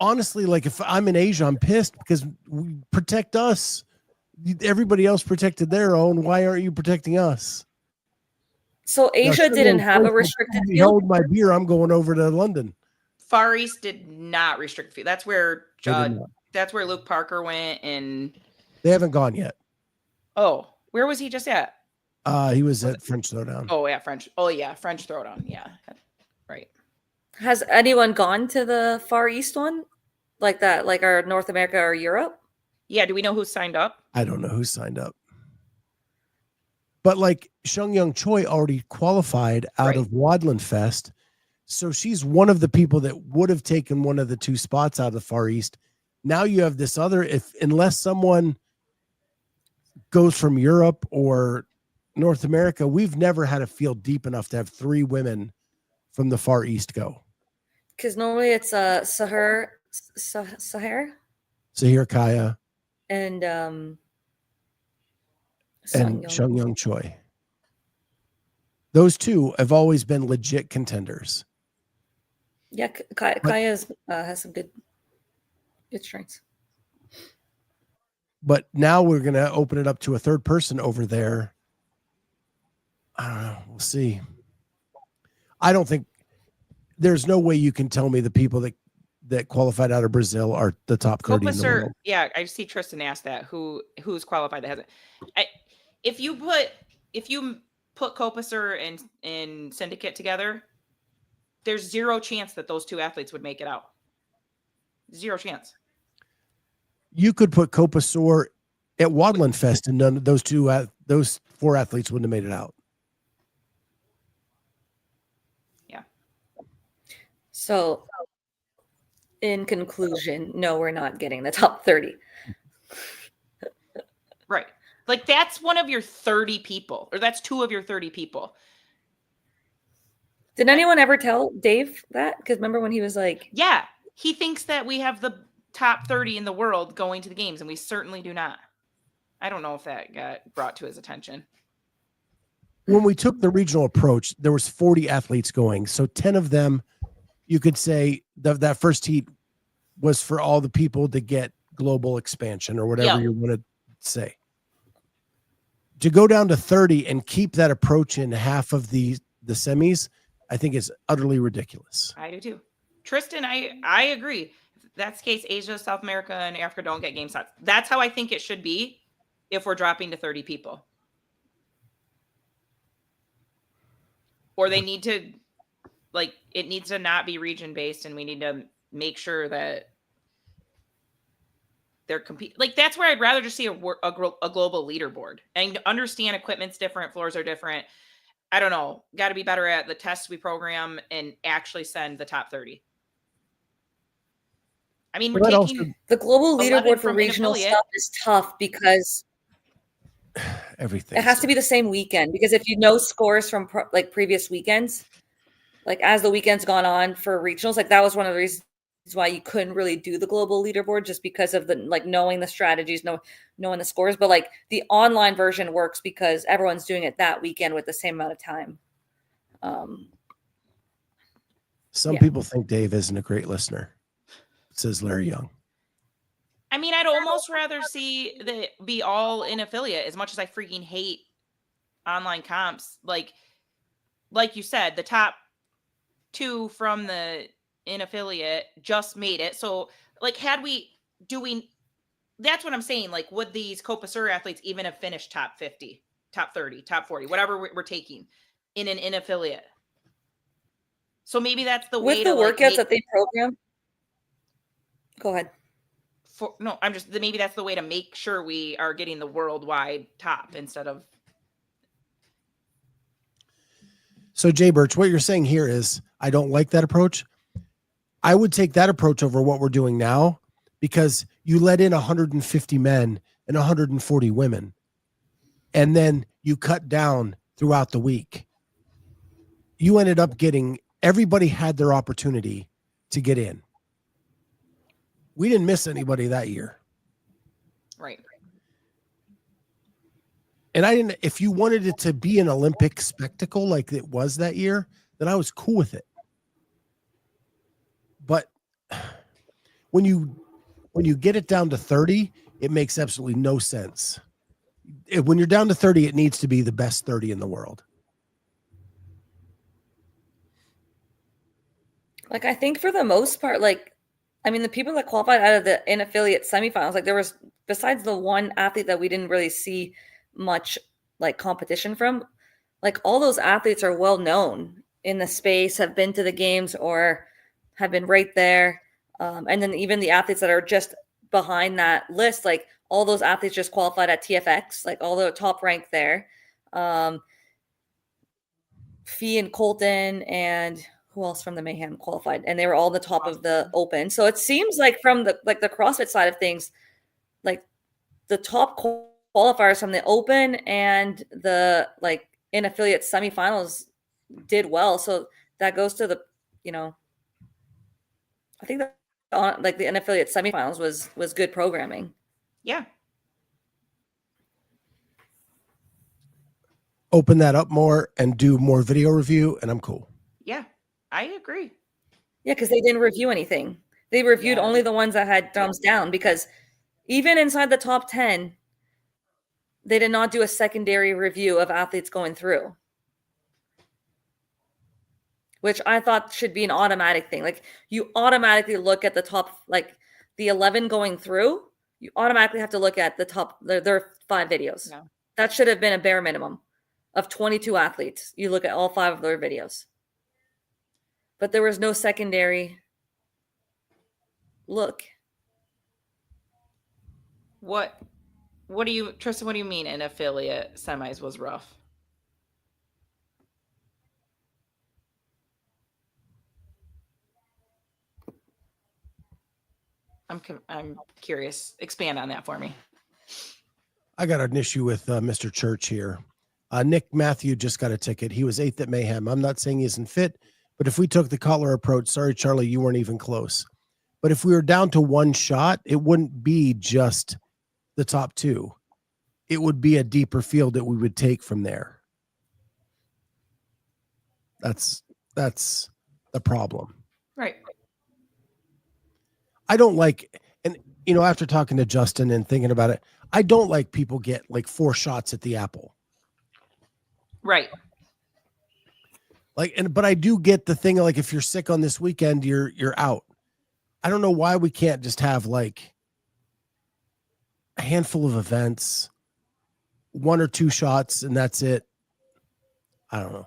honestly, like if I'm in Asia, I'm pissed because we protect us. Everybody else protected their own. Why aren't you protecting us? So Asia didn't have a restricted field. Hold my beer. I'm going over to London. Far East did not restrict field. That's where They did not. that's where Luke Parker went, and They haven't gone yet. Where was he just at? He was at French Throwdown. Oh yeah, French Throwdown. Yeah, right. Has anyone gone to the Far East one? Like that, like our North America or Europe? Yeah, do we know who signed up? I don't know who signed up. But like Sheng Young Choi already qualified out of Wadland Fest. So she's one of the people that would have taken one of the 2 spots out of the Far East. Now you have this other, unless someone goes from Europe or North America, we've never had a field deep enough to have 3 women from the Far East go. Because normally it's Sahar Zahir Kaya and Sheng Young Choi. Those 2 have always been legit contenders. Yeah, Kaya has some good strengths. But now we're going to open it up to a 3rd person over there. I don't know. We'll see. I don't think there's no way you can tell me the people that qualified out of Brazil are the top 30 in the world. Yeah, I see Tristan asked that. Who's qualified that hasn't? If you put Copacer and Syndicate together, there's 0 chance that those 2 athletes would make it out. 0 chance. You could put Copacer at Wadland Fest, and none of those 4 athletes wouldn't have made it out. Yeah. So, in conclusion, no, we're not getting the top 30. Right. Like that's one of your 30 people, or that's 2 of your 30 people. Did anyone ever tell Dave that? Because remember when he was like, yeah, he thinks that we have the top 30 in the world going to the games, and we certainly do not. I don't know if that got brought to his attention. When we took the regional approach, there was 40 athletes going. So 10 of them, you could say that first heat was for all the people to get global expansion or whatever you want to say. To go down to 30 and keep that approach in half of the semis, I think is utterly ridiculous. I do too. Tristan, I agree. If that's the case, Asia, South America, and Africa don't get game slots. That's how I think it should be if we're dropping to 30 people. Or they need to, like, it needs to not be region-based, and we need to make sure that they're competing. Like, that's where I'd rather just see a global leaderboard. And understand equipment's different, floors are different. I don't know. Got to be better at the tests we program and actually send the top 30. I mean, we're taking the global leaderboard for regional stuff is tough because everything. It has to be the same weekend, because if you know scores from previous weekends, like as the weekend's gone on for regionals, like that was one of the reasons why you couldn't really do the global leaderboard, just because of the knowing the strategies, knowing the scores. But like the online version works because everyone's doing it that weekend with the same amount of time. Some people think Dave isn't a great listener, says Larry Young. I mean, I'd almost rather see the be all in affiliate, as much as I freaking hate online comps. Like you said, the top 2 from the in affiliate just made it. So like, that's what I'm saying. Like, would these Copacer athletes even have finished top 50, top 30, top 40, whatever we're taking in an in affiliate? So maybe that's the way with the workouts that they program. Go ahead. Maybe that's the way to make sure we are getting the worldwide top instead of. So Jay Birch, what you're saying here is, I don't like that approach. I would take that approach over what we're doing now, because you let in 150 men and 140 women, and then you cut down throughout the week. You ended up everybody had their opportunity to get in. We didn't miss anybody that year. Right. And if you wanted it to be an Olympic spectacle like it was that year, then I was cool with it. But when you get it down to 30, it makes absolutely no sense. When you're down to 30, it needs to be the best 30 in the world. Like, I think for the most part, like, I mean, the people that qualified out of the in-affiliate semifinals, like there was, besides the one athlete that we didn't really see much like competition from, like all those athletes are well known in the space, have been to the games or have been right there. And then even the athletes that are just behind that list, like all those athletes just qualified at TFX, like all the top rank there. Fee and Colton and who else from the Mayhem qualified, and they were all the top of the open. So it seems like from the CrossFit side of things, like the top qualifiers from the open and the like in affiliate semifinals did well. So that goes to the, I think that like the in affiliate semifinals was good programming. Yeah. Open that up more and do more video review, and I'm cool. Yeah, I agree. Yeah, because they didn't review anything. They reviewed only the ones that had thumbs down, because even inside the top 10, they did not do a secondary review of athletes going through, which I thought should be an automatic thing. Like you automatically look at the top, like the 11 going through, you automatically have to look at the top, their 5 videos. No. That should have been a bare minimum of 22 athletes. You look at all 5 of their videos. But there was no secondary look. What do you, Tristan, what do you mean in affiliate semis was rough? I'm curious. Expand on that for me. I got an issue with Mr. Church here. Nick Matthew just got a ticket. He was 8th at Mayhem. I'm not saying he isn't fit, but if we took the Cutler approach, sorry, Charlie, you weren't even close. But if we were down to one shot, it wouldn't be just the top 2. It would be a deeper field that we would take from there. That's the problem. Right. I don't like, and after talking to Justin and thinking about it, I don't like people get like 4 shots at the apple. Right. Like, but I do get the thing, like if you're sick on this weekend, you're out. I don't know why we can't just have like a handful of events, 1 or 2 shots, and that's it. I don't know.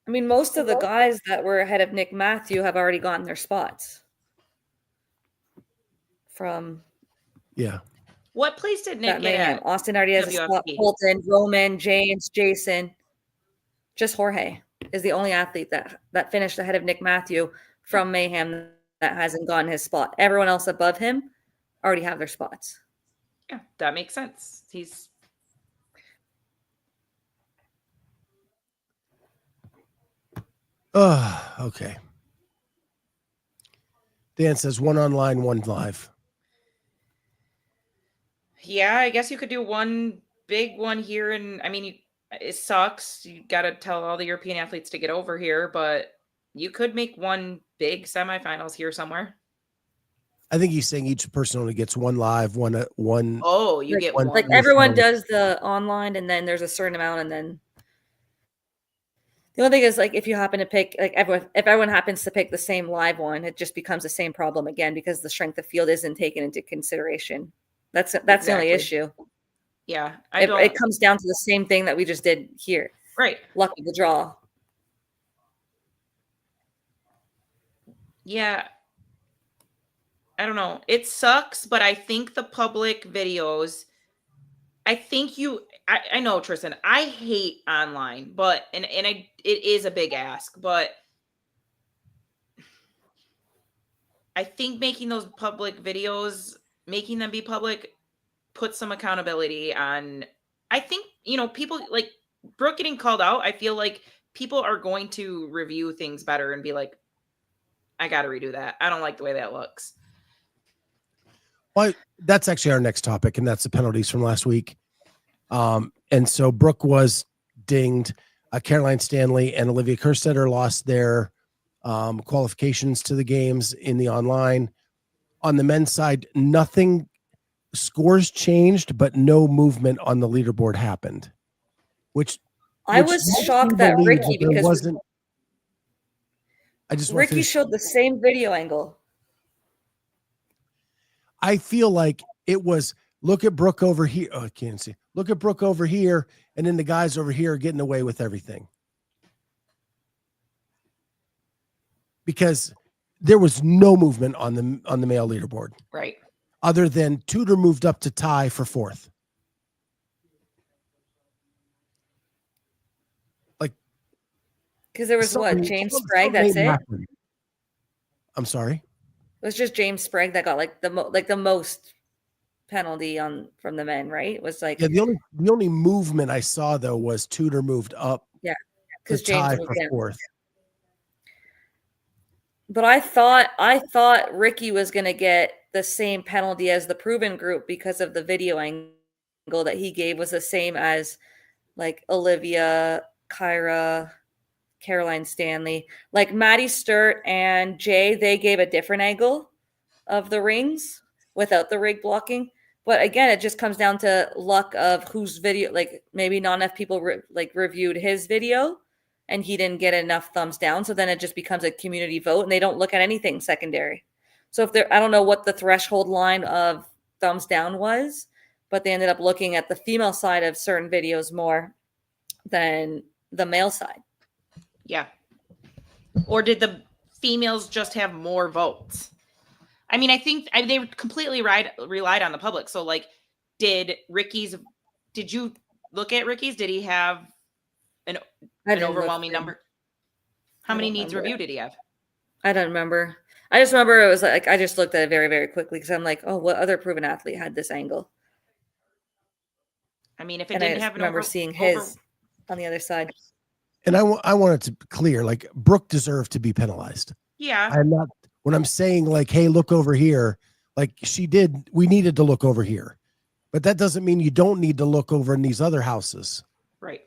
I mean, most of the guys that were ahead of Nick Matthew have already gotten their spots. Yeah. What place did Nick get at? Austin already has a spot. Colton, Roman, James, Jason. Just Jorge is the only athlete that finished ahead of Nick Matthew from Mayhem that hasn't gotten his spot. Everyone else above him already have their spots. Yeah, that makes sense. He's okay. Dan says 1 online, 1 live. Yeah, I guess you could do one big one here. And I mean, it sucks. You got to tell all the European athletes to get over here, but you could make one big semifinals here somewhere. I think he's saying each person only gets 1 live, one. Oh, you get one. Like everyone does the online, and then there's a certain amount, and then the only thing is, like, if you happen to pick, like, if everyone happens to pick the same live one, it just becomes the same problem again because the strength of field isn't taken into consideration. That's exactly the only issue. Yeah, it comes down to the same thing that we just did here. Right. Luck of the draw. Yeah. I don't know. It sucks, but I think the public videos, I know, Tristan, I hate online, but it is a big ask, but I think making those public videos, making them be public, put some accountability on. I think, people like Brooke getting called out. I feel like people are going to review things better and be like, I got to redo that. I don't like the way that looks. Well, that's actually our next topic, and that's the penalties from last week. And so Brooke was dinged. Caroline Stanley and Olivia Kerstetter lost their qualifications to the games in the online. On the men's side, nothing, scores changed, but no movement on the leaderboard happened. I was shocked that Ricky, because wasn't. Ricky showed the same video angle. I feel like it was, look at Brooke over here. Oh, I can't see. Look at Brooke over here, and then the guys over here are getting away with everything. Because there was no movement on the male leaderboard. Right. Other than Tudor moved up to tie for 4th. Like, because there was James Sprague, that's it. I'm sorry. It was just James Sprague that got like the most penalty from the men, right? It was like, yeah, the only movement I saw though was Tudor moved up. Yeah, because James moved in. 4th. But I thought Ricky was going to get the same penalty as the proven group because of the video angle that he gave was the same as like Olivia, Kyra, Caroline Stanley. Like Maddie Sturt and Jay, they gave a different angle of the rings without the rig blocking. But again, it just comes down to luck of whose video, like maybe not enough people reviewed his video and he didn't get enough thumbs down. So then it just becomes a community vote and they don't look at anything secondary. So if I don't know what the threshold line of thumbs down was, but they ended up looking at the female side of certain videos more than the male side. Yeah. Or did the females just have more votes? I mean, I think they completely relied on the public. So like, did you look at Ricky's? Did he have an overwhelming number? How many needs review did he have? I don't remember. I just remember it was like, I just looked at it very, very quickly because I'm like, oh, what other proven athlete had this angle? I mean, if it didn't have an remember seeing his on the other side. And I wanted to be clear, like Brooke deserved to be penalized. Yeah. I'm not, when I'm saying like, hey, look over here, like we needed to look over here, but that doesn't mean you don't need to look over in these other houses. Right.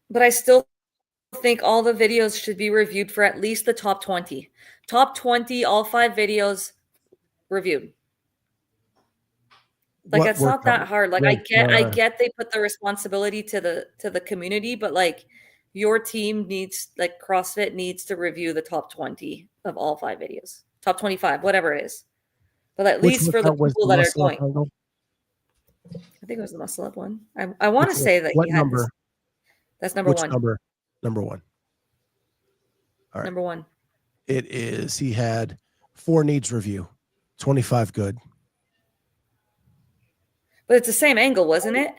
But I still think all the videos should be reviewed for at least the top 20. Top 20, all 5 videos reviewed. Like it's not that hard. Like I get they put the responsibility to the community, but like your team needs, like CrossFit needs to review the top 20 of all 5 videos. Top 25, whatever it is. But at least for the people that are going. I think it was the muscle up one. I want to say that what he had number? this. That's number 1. Number 1. All right. Number 1. It is, he had 4 needs review, 25 good. But it's the same angle, wasn't it?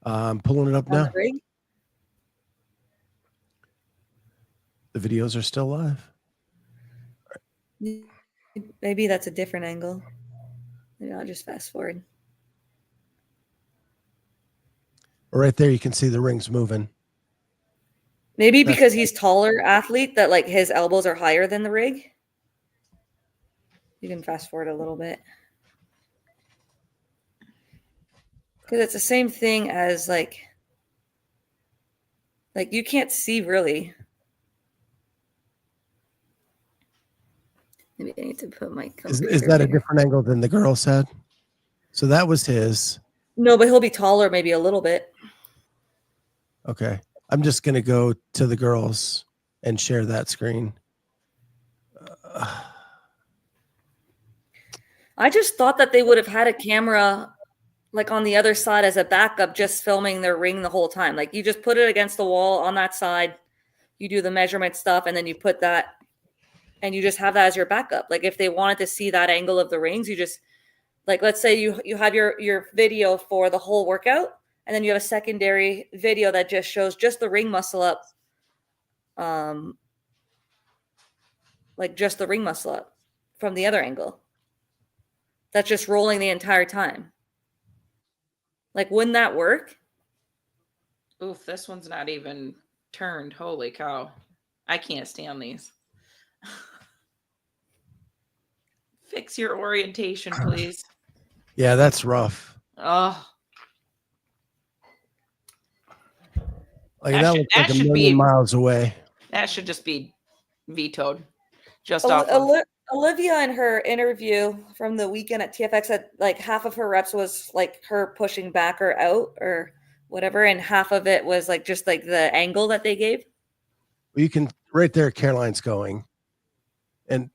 I'm pulling it up now. The videos are still live. Right. Maybe that's a different angle. Maybe I'll just fast forward. Right there, you can see the rings moving. Maybe because he's taller athlete that like his elbows are higher than the rig. You can fast forward a little bit. Because it's the same thing as like you can't see really. Maybe I need to put my computer Is that a here. different angle than the girls had? So that was his. No, but he'll be taller maybe a little bit. Okay. I'm just going to go to the girls and share that screen. I just thought that they would have had a camera like on the other side as a backup, just filming their ring the whole time. Like you just put it against the wall on that side, you do the measurement stuff, and then you put that and you just have that as your backup. Like if they wanted to see that angle of the rings, you just like, let's say you have your video for the whole workout, and then you have a secondary video that just shows just the ring muscle up. Like just the ring muscle up from the other angle. That's just rolling the entire time. Like, wouldn't that work? Oof, this one's not even turned. Holy cow. I can't stand these. Fix your orientation, please. Yeah, that's rough. Oh. Like that looks like a million miles away. That should just be vetoed. Just off of. Olivia in her interview from the weekend at TFX said like half of her reps was like her pushing back or out or whatever, and half of it was like just like the angle that they gave. You can right there, Caroline's going. And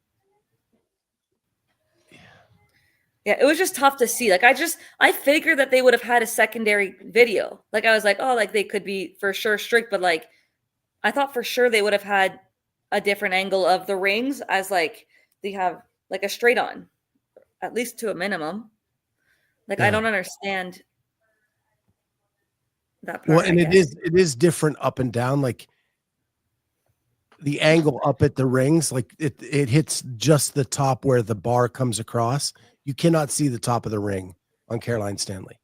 yeah, it was just tough to see. Like I figured that they would have had a secondary video. Like I was like, oh, like they could be for sure strict, but like I thought for sure they would have had a different angle of the rings as like they have like a straight on, at least to a minimum. Like I don't understand that part. Well, and it is different up and down. Like the angle up at the rings, like it hits just the top where the bar comes across. You cannot see the top of the ring on Caroline Stanley.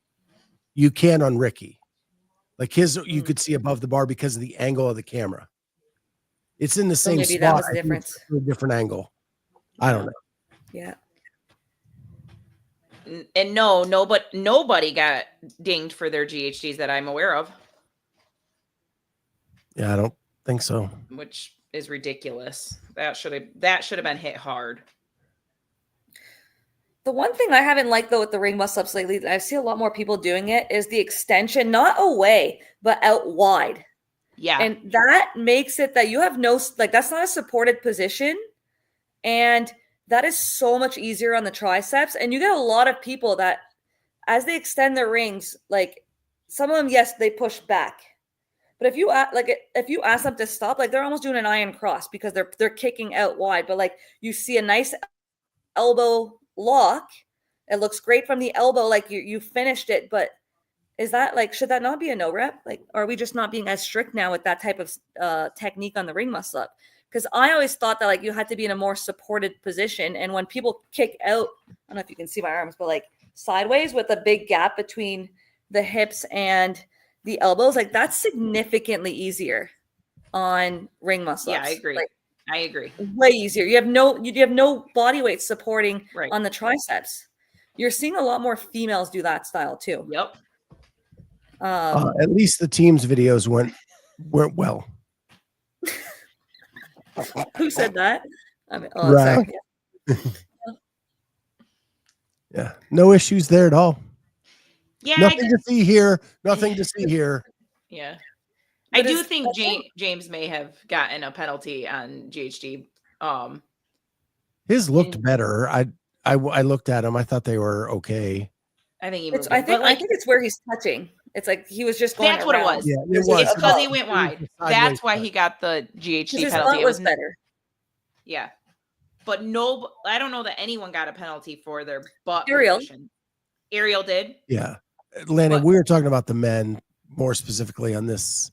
You can on Ricky. Like his, you could see above the bar because of the angle of the camera. It's in the same maybe spot. that was the difference. A different angle. I don't know. Yeah. And no, but nobody got dinged for their GHDs that I'm aware of. Yeah, I don't think so. Which is ridiculous. That should have been hit hard. The one thing I haven't liked though with the ring muscle ups lately, I see a lot more people doing it, is the extension, not away, but out wide. Yeah. And that makes it that you have no, like, that's not a supported position. And that is so much easier on the triceps. And you get a lot of people that as they extend their rings, like some of them, yes, they push back. But if you ask them to stop, like they're almost doing an iron cross because they're kicking out wide. But like you see a nice elbow lock. It looks great from the elbow. Like you finished it, but is that like, should that not be a no rep? Like, are we just not being as strict now with that type of technique on the ring muscle up? Because I always thought that like you had to be in a more supported position. And when people kick out, I don't know if you can see my arms, but like sideways with a big gap between the hips and the elbows, like that's significantly easier on ring muscle ups. Yeah, I agree. Like, I agree. Way easier. You have no body weight supporting Right. on the triceps. You're seeing a lot more females do that style too. Yep. At least the team's videos went well. Who said that? I mean, Right. sorry. Yeah. Yeah, no issues there at all. Yeah. Nothing to see here. Nothing to see here. Yeah. But I do think James may have gotten a penalty on GHD. His looked better. I looked at him. I thought they were okay. I think he It's, moved I it, think but like, I think it's where he's touching. It's like he was just going. that's what it around. was. Yeah, it was. It's because he went wide. Sideways That's why cut. he got the 'Cause GHD his penalty. butt It was better. Yeah. But I don't know that anyone got a penalty for their butt Ariel. position. Ariel did. Yeah, Landon, But- we were talking about the men more specifically on this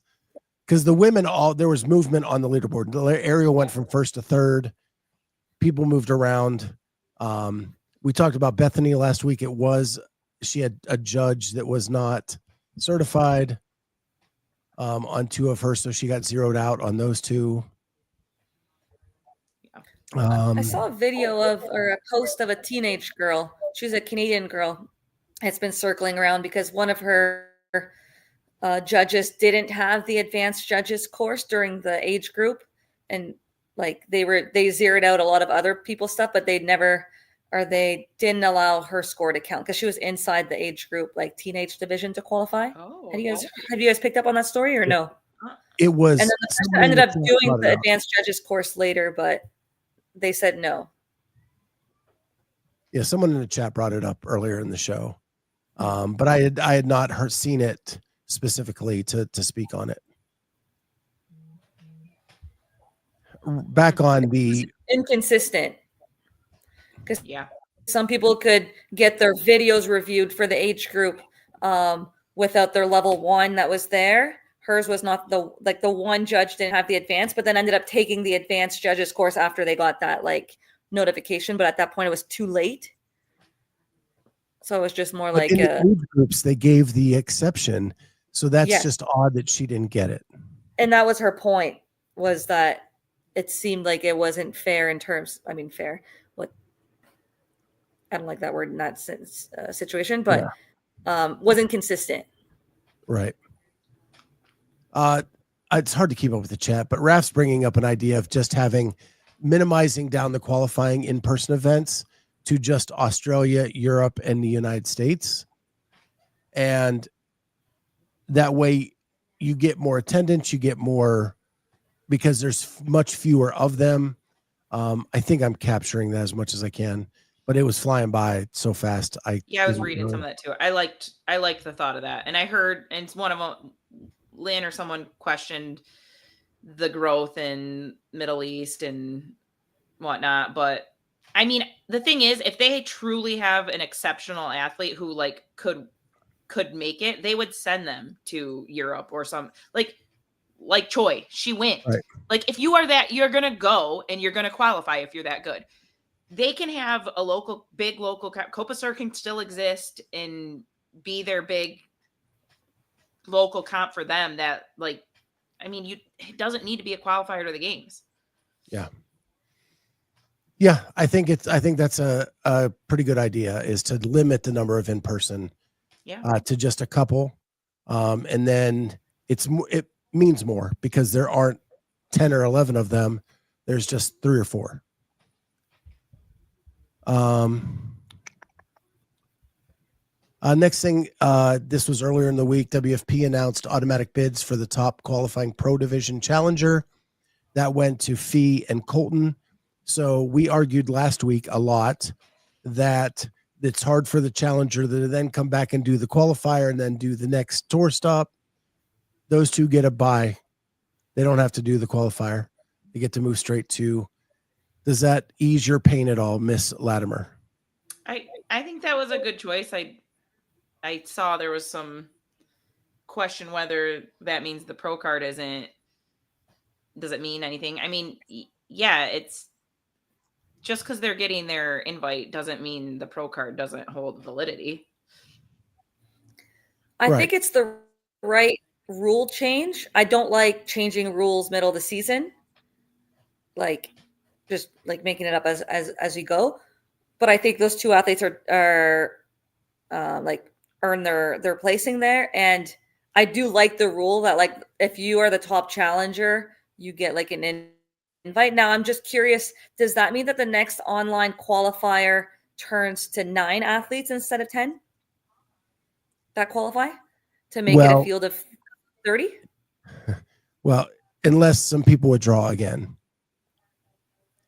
because the women there was movement on the leaderboard. Ariel went from first to third. People moved around. We talked about Bethany last week. She had a judge that was not certified on two of her, so she got zeroed out on those two. I saw a video or a post of a teenage girl. She's a Canadian girl. It's been circling around because one of her judges didn't have the advanced judges course during the age group, and like they zeroed out a lot of other people's stuff, but they didn't allow her score to count because she was inside the age group, like teenage division, to qualify. Oh. Have you guys picked up on that story or no? It was. And then the person ended up doing the advanced judges course later, but they said no. Yeah, someone in the chat brought it up earlier in the show, but I had not seen it specifically to speak on it. Back on the Inconsistent. Because Yeah. some people could get their videos reviewed for the age group without their level 1 that was there. Hers was not the one judge didn't have the advanced, but then ended up taking the advanced judges course after they got that like notification. But at that point, it was too late. So it was just more like in the age groups they gave the exception, so that's just odd that she didn't get it. And that was her point, was that it seemed like it wasn't fair in terms. I mean, fair. What I don't like that word in that situation, but wasn't consistent. Right. It's hard to keep up with the chat, but Raf's bringing up an idea of just minimizing down the qualifying in-person events to just Australia, Europe, and the United States. And that way you get more attendance, you get more, because there's much fewer of them. I think I'm capturing that as much as I can, but it was flying by so fast. I was reading some of that too. I liked the thought of that. And I heard, and it's one of them, Lynn or someone questioned the growth in Middle East and whatnot. But I mean, the thing is, if they truly have an exceptional athlete who like could make it, they would send them to Europe or some like Choi. She went. Right. Like if you are that, you're going to go and you're going to qualify if you're that good. They can have a big local Copasur can still exist and be their big local comp for them. That like, I mean, it doesn't need to be a qualifier to the games. Yeah. Yeah, I think that's a pretty good idea, is to limit the number of in-person to just a couple. And then it means more because there aren't 10 or 11 of them. There's just 3 or 4. Next thing, this was earlier in the week, WFP announced automatic bids for the top qualifying pro division challenger. That went to Fee and Colton. So we argued last week a lot that it's hard for the challenger to then come back and do the qualifier and then do the next tour stop. Those two get a bye. They don't have to do the qualifier. They get to move straight to. Does that ease your pain at all, Miss Latimer? I think that was a good choice. I saw there was some question whether that means the pro card does it mean anything? I mean, yeah, it's just because they're getting their invite doesn't mean the pro card doesn't hold validity. I think it's the right rule change. I don't like changing rules middle of the season, like just like making it up as we go. But I think those two athletes are like earn their placing there, and I do like the rule that like if you are the top challenger, you get like an invite. Now I'm just curious, does that mean that the next online qualifier turns to 9 athletes instead of 10 that qualify to make it a field of 30? Well, unless some people withdraw again,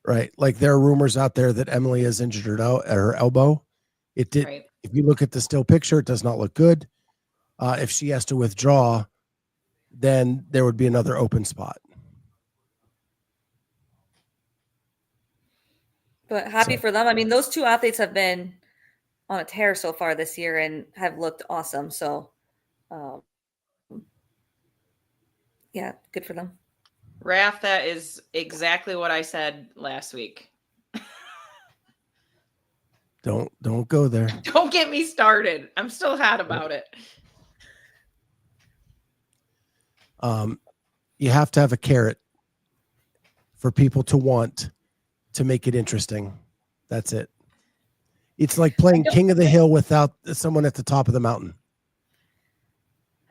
right? Like there are rumors out there that Emily has injured her elbow. It did. Right. If you look at the still picture, it does not look good. If she has to withdraw, then there would be another open spot. But happy for them. I mean, those two athletes have been on a tear so far this year and have looked awesome. So, yeah, good for them. Raph, that is exactly what I said last week. Don't go there. Don't get me started. I'm still hot about it. You have to have a carrot for people to want to make it interesting. That's it. It's like playing King of the Hill without someone at the top of the mountain.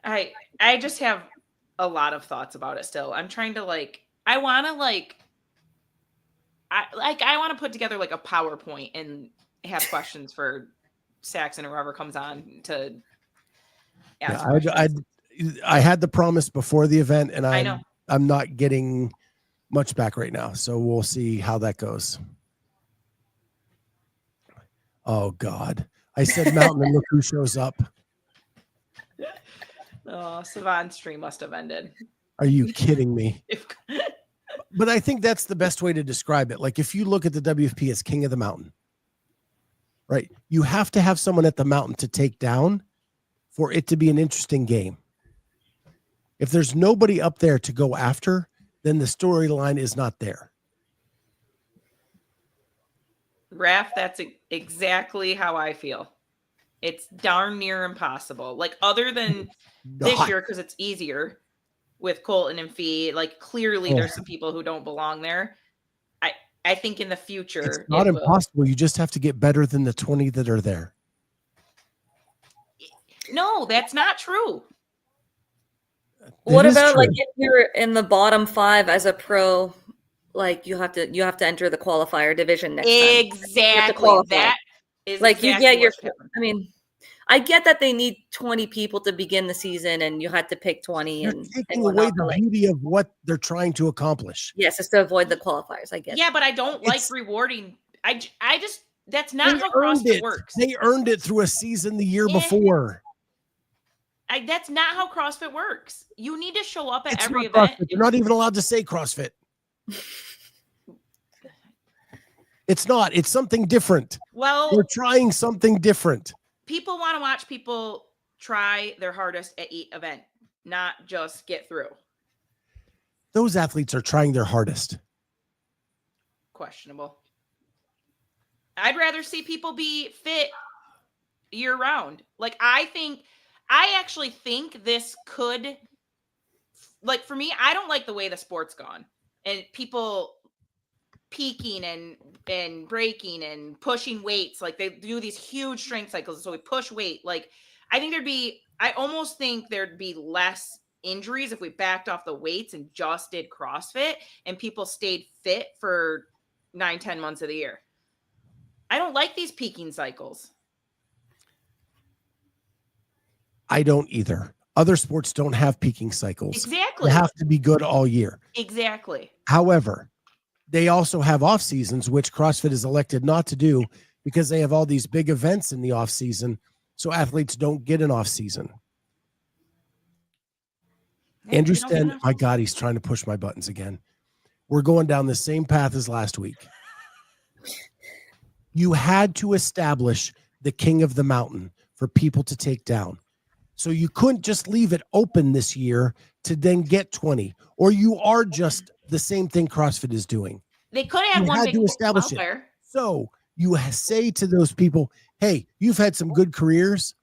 I just have a lot of thoughts about it still. I'm trying to I want to put together like a PowerPoint and have questions for Saxon or whoever comes on to ask. I had the promise before the event, and I know I'm not getting much back right now, so we'll see how that goes. Oh God, I said mountain, and look who shows up. Oh, Savant's stream must have ended. Are you kidding me? But I think that's the best way to describe it. Like if you look at the WFP as king of the mountain, right? You have to have someone at the mountain to take down for it to be an interesting game. If there's nobody up there to go after, then the storyline is not there. Raph, that's exactly how I feel. It's darn near impossible. Like other than this year, because it's easier with Colton and Fee, like clearly there's some people who don't belong there. I think in the future it's not impossible. You just have to get better than the 20 that are there. No, that's not true. What about like if you're in the bottom 5 as a pro, like you have to enter the qualifier division next time. Exactly. That is like exactly you get your. I mean, I get that they need 20 people to begin the season, and you had to pick 20. You're and taking away the beauty of what they're trying to accomplish. Yes, it's to avoid the qualifiers. I get. Yeah, but I don't like rewarding. I just that's not how CrossFit works. They earned it through a season the year before. That's not how CrossFit works. You need to show up at every event. event. You're not even allowed to say CrossFit. It's not. It's something different. Well, we're trying something different. People want to watch people try their hardest at each event, not just get through. Those athletes are trying their hardest. Questionable. I'd rather see people be fit year round. Like, I actually think this could, like, for me, I don't like the way the sport's gone and people peaking and breaking and pushing weights. Like, they do these huge strength cycles. So we push weight. Like, I almost think there'd be less injuries if we backed off the weights and just did CrossFit and people stayed fit for 9-10 months of the year. I don't like these peaking cycles. I don't either. Other sports don't have peaking cycles. Exactly. They have to be good all year. Exactly. However, they also have off seasons, which CrossFit has elected not to do because they have all these big events in the off season. So athletes don't get an off season. Yeah, Andrew Sten, my God, he's trying to push my buttons again. We're going down the same path as last week. You had to establish the king of the mountain for people to take down. So you couldn't just leave it open this year to then get 20, or you are just the same thing CrossFit is doing. They could have one big establish it. So you say to those people, hey, you've had some good careers.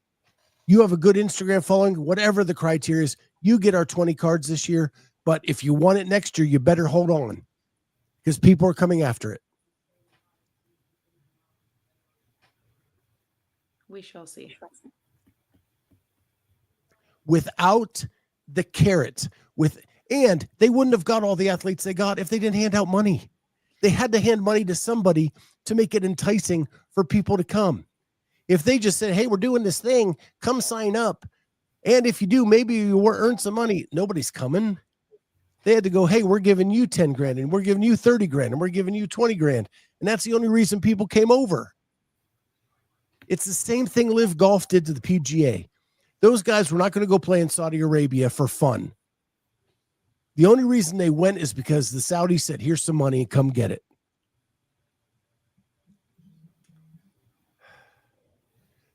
You have a good Instagram following, whatever the criteria is, you get our 20 cards this year. But if you want it next year, you better hold on because people are coming after it. We shall see. Without the carrot, and they wouldn't have got all the athletes they got if they didn't hand out money. They had to hand money to somebody to make it enticing for people to come. If they just said, hey, we're doing this thing, come sign up. And if you do, maybe you will earn some money. Nobody's coming. They had to go, hey, we're giving you 10 grand and we're giving you 30 grand and we're giving you 20 grand. And that's the only reason people came over. It's the same thing Live Golf did to the PGA. Those guys were not going to go play in Saudi Arabia for fun. The only reason they went is because the Saudis said, here's some money, come get it.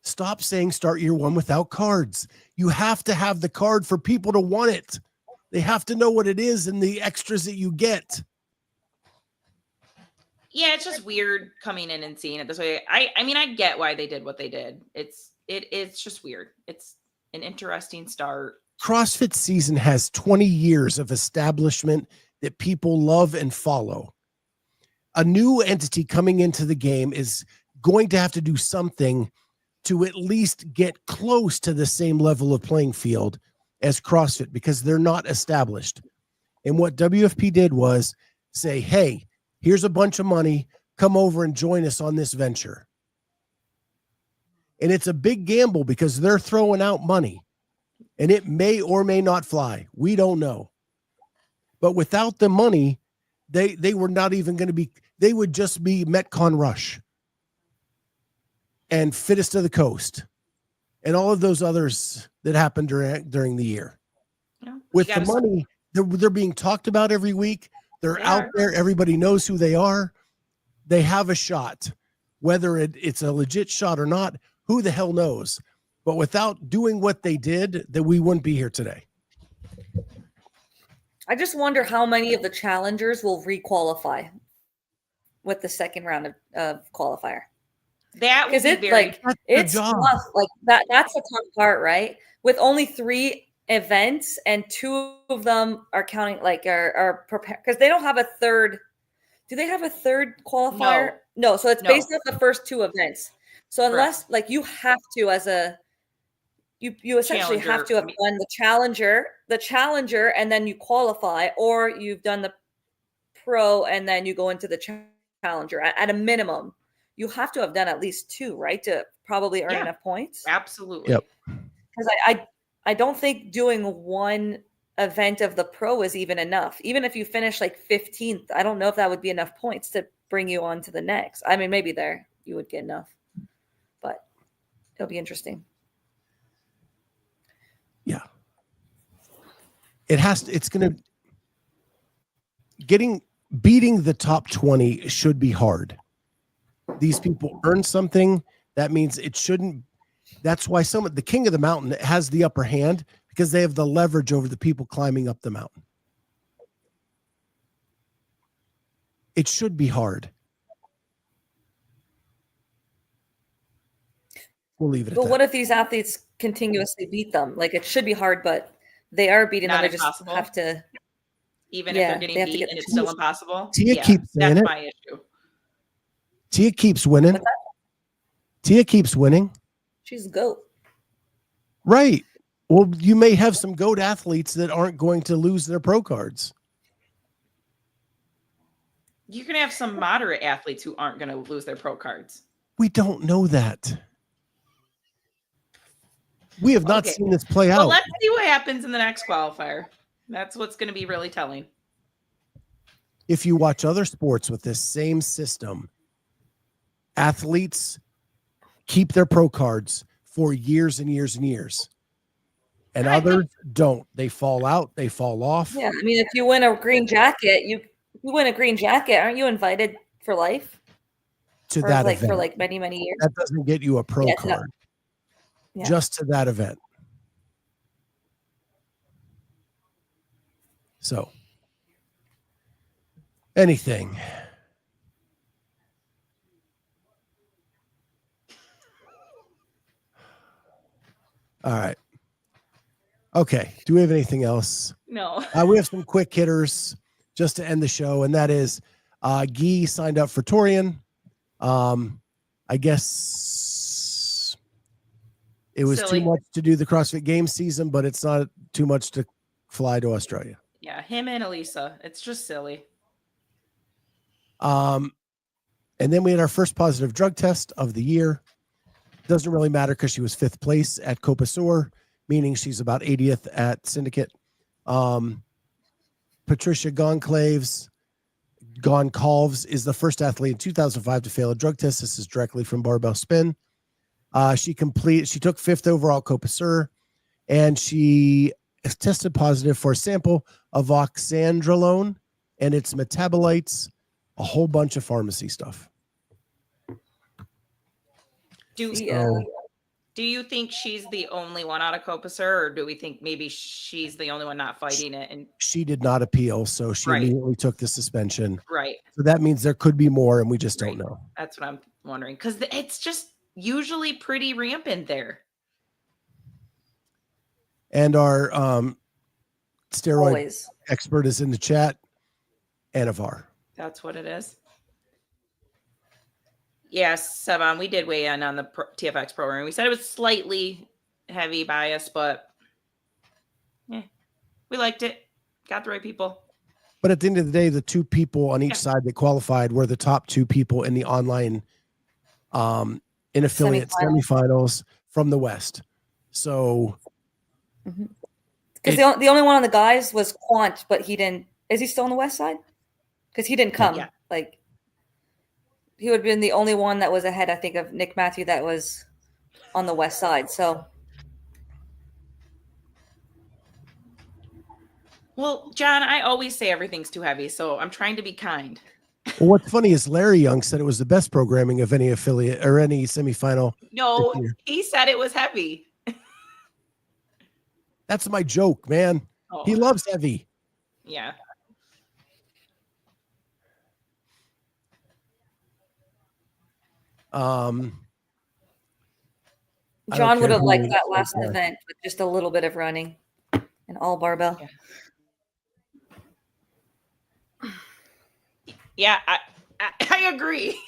Stop saying start year one without cards. You have to have the card for people to want it. They have to know what it is and the extras that you get. Yeah, it's just weird coming in and seeing it this way. I mean, I get why they did what they did. It's just weird. It's an interesting start. CrossFit season has 20 years of establishment that people love and follow. A new entity coming into the game is going to have to do something to at least get close to the same level of playing field as CrossFit because they're not established. And what WFP did was say, hey, here's a bunch of money. Come over and join us on this venture. And it's a big gamble because they're throwing out money. And it may or may not fly. We don't know. But without the money, they were not even going to be, they would just be Metcon Rush and Fittest of the Coast and all of those others that happened during the year. Yeah, with the money, they're being talked about every week. They're out there. Everybody knows who they are. They have a shot. Whether it's a legit shot or not, who the hell knows? But without doing what they did, that we wouldn't be here today. I just wonder how many of the challengers will requalify with the second round of qualifier. That because it's tough. Like that's the tough part, right? With only 3 events and 2 of them are counting, like are prepared because they don't have a third. Do they have a third qualifier? No. So it's based off the first 2 events. So unless like you have to as a you essentially have to have done the challenger, and then you qualify, or you've done the pro and then you go into the challenger at a minimum. You have to have done at least 2, right, to probably earn enough points. Absolutely. Yep. Because I don't think doing one event of the pro is even enough. Even if you finish like 15th, I don't know if that would be enough points to bring you on to the next. I mean, maybe there you would get enough, but it'll be interesting. Yeah. It's going to beating the top 20 should be hard. These people earn something. That means it shouldn't. That's why the king of the mountain has the upper hand, because they have the leverage over the people climbing up the mountain. It should be hard. We'll leave it at that. But what if these athletes continuously beat them? Like, it should be hard, but they are beating them. They just have to. Even if they're getting beat and it's still impossible. Tia keeps saying that's my issue. Tia keeps winning. Tia keeps winning. She's a GOAT. Right. Well, you may have some GOAT athletes that aren't going to lose their pro cards. You're going to have some moderate athletes who aren't going to lose their pro cards. We don't know that. We have not seen this play out. Well, let's see what happens in the next qualifier. That's what's going to be really telling. If you watch other sports with this same system, athletes keep their pro cards for years and years and years. And others don't. They fall out. They fall off. Yeah, I mean, if you win a green jacket, you win a green jacket, aren't you invited for life? To that event. For many, many years. That doesn't get you a pro card. Yeah. Just to that event. So, anything. All right. Okay. Do we have anything else? No. We have some quick hitters just to end the show, and that is Guy signed up for Torian. I guess it was too much to do the CrossFit Games season, but it's not too much to fly to Australia. Yeah, him and Elisa. It's just silly. And then we had our first positive drug test of the year. Doesn't really matter because she was 5th place at Copasur, meaning she's about 80th at Syndicate. Patricia Goncalves is the first athlete in 2005 to fail a drug test. This is directly from Barbell Spin. She took 5th overall at Copasur, and she tested positive for a sample of oxandrolone and its metabolites, a whole bunch of pharmacy stuff. Do you think she's the only one out of Copasur, or do we think maybe she's the only one not fighting it? And she did not appeal, so she immediately took the suspension. Right. So that means there could be more, and we just don't know. That's what I'm wondering, because it's just usually pretty rampant there. And our steroid expert is in the chat, Anavar. That's what it is. Yes, Sevan, we did weigh in on the TFX program. We said it was slightly heavy bias, but we liked it. Got the right people. But at the end of the day, the 2 people on each side that qualified were the top 2 people in the online in affiliate semifinals from the West. So because the only one on the guys was Quant, but he didn't. Is he still on the West side? Because he didn't come. Yeah. Like, he would have been the only one that was ahead, I think, of Nick Matthew that was on the West side. So, well, John, I always say everything's too heavy, so I'm trying to be kind. Well, what's funny is Larry Young said it was the best programming of any affiliate or any semifinal. No, he said it was heavy. That's my joke, man. Oh. He loves heavy. Yeah. John would have liked that last event with just a little bit of running and all barbell. Yeah, I agree.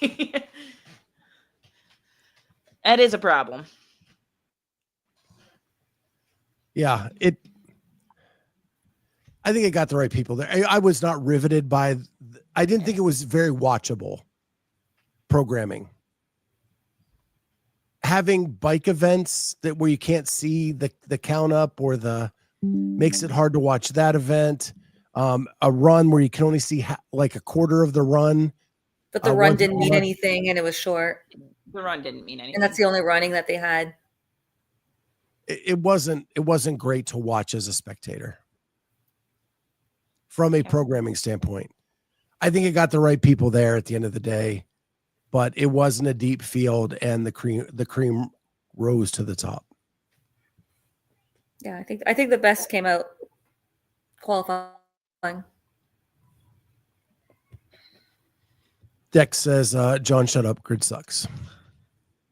That is a problem. Yeah, I think it got the right people there. I was not riveted by. I didn't think it was very watchable programming. having bike events that where you can't see the count up or makes it hard to watch that event. A run where you can only see like a quarter of the run. But the run didn't mean anything, and it was short. The run didn't mean anything. And that's the only running that they had. It wasn't great to watch as a spectator from a programming standpoint. I think it got the right people there at the end of the day, but it wasn't a deep field, and the cream rose to the top. Yeah, I think the best came out qualifying. Dex says, John, shut up. Grid sucks.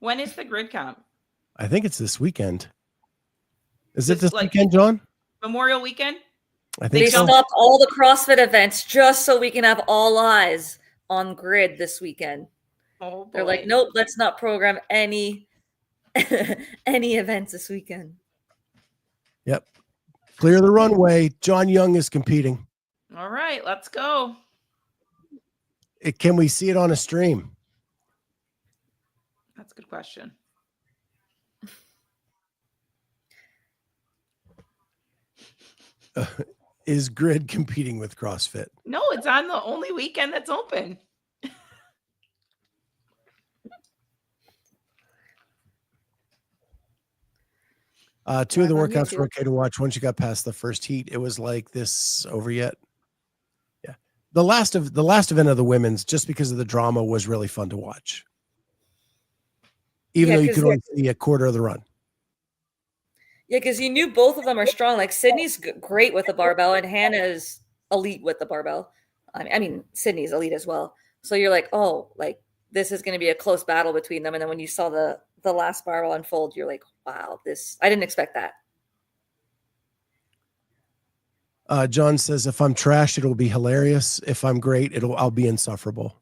When is the grid comp? I think it's this weekend. Is it this weekend, John? Memorial weekend? I think they stopped all the CrossFit events just so we can have all eyes on grid this weekend. Oh, boy. They're like, nope, let's not program any events this weekend. Yep. Clear the runway. John Young is competing. All right, let's go. Can we see it on a stream? That's a good question. Is Grid competing with CrossFit? No, it's on the only weekend that's open. Two of the workouts were okay to watch. Once you got past the first heat, it was like, this over yet? Yeah. The last event of the women's, just because of the drama, was really fun to watch. Even though you could only see a quarter of the run. Yeah, because you knew both of them are strong. Like Sydney's great with the barbell, and Hannah's elite with the barbell. I mean, Sydney's elite as well. So you're like, oh, like this is going to be a close battle between them. And then when you saw the last barbell unfold, you're like, wow, I didn't expect that. John says, if I'm trash, it'll be hilarious. If I'm great, I'll be insufferable.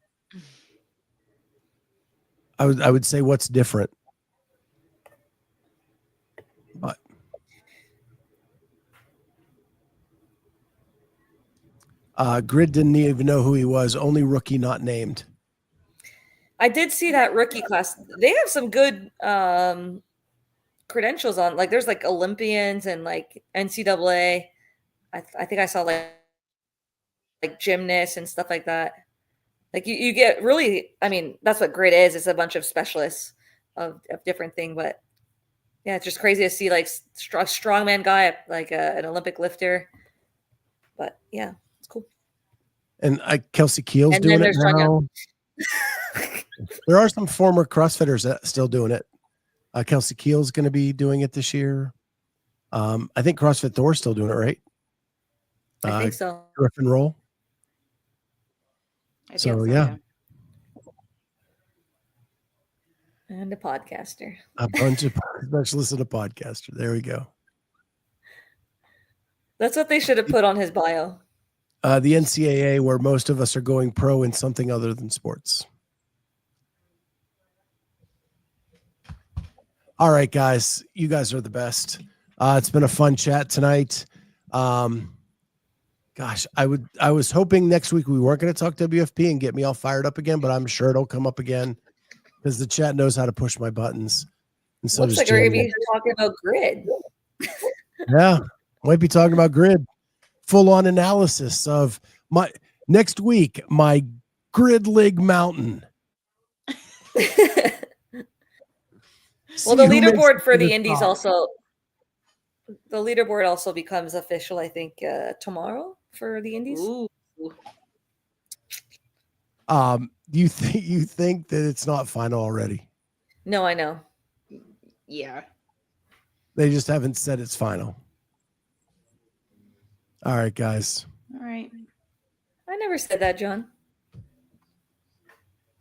I would say, what's different? But Grid didn't even know who he was. Only rookie not named. I did see that rookie class. They have some good credentials on. Like there's like Olympians and like NCAA. I think I saw like gymnasts and stuff like that. Like you get really, I mean, that's what grid is. It's a bunch of specialists of different things. But yeah, it's just crazy to see like a strongman guy, like an Olympic lifter. But yeah, it's cool. And Kelsey Keel's doing it now. There are some former CrossFitters that still doing it. Kelsey Keel's going to be doing it this year. I think CrossFit Thor's still doing it, right? I think so. Griffin Roll. So, yeah. And a podcaster. A bunch of specialists and a podcaster. There we go. That's what they should have put on his bio. The NCAA, where most of us are going pro in something other than sports. All right, guys. You guys are the best. It's been a fun chat tonight. Gosh, I was hoping next week we weren't going to talk WFP and get me all fired up again, but I'm sure it'll come up again because the chat knows how to push my buttons. And so looks like we're going to be talking about grid. Yeah, might be talking about grid. Full-on analysis of my next week, my Grid League Mountain. Well, the leaderboard for the Indies also. The leaderboard also becomes official, I think, tomorrow for the Indies. Ooh. You think that it's not final already? No, I know. Yeah. They just haven't said it's final. All right, guys. All right. I never said that, John.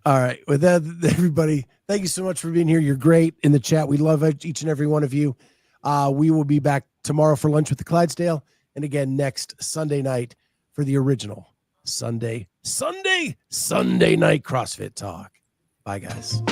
All right. With that, everybody, thank you so much for being here. You're great in the chat. We love each and every one of you. We will be back tomorrow for lunch with the Clydesdale, and again next Sunday night for the original Sunday Night CrossFit Talk. Bye, guys.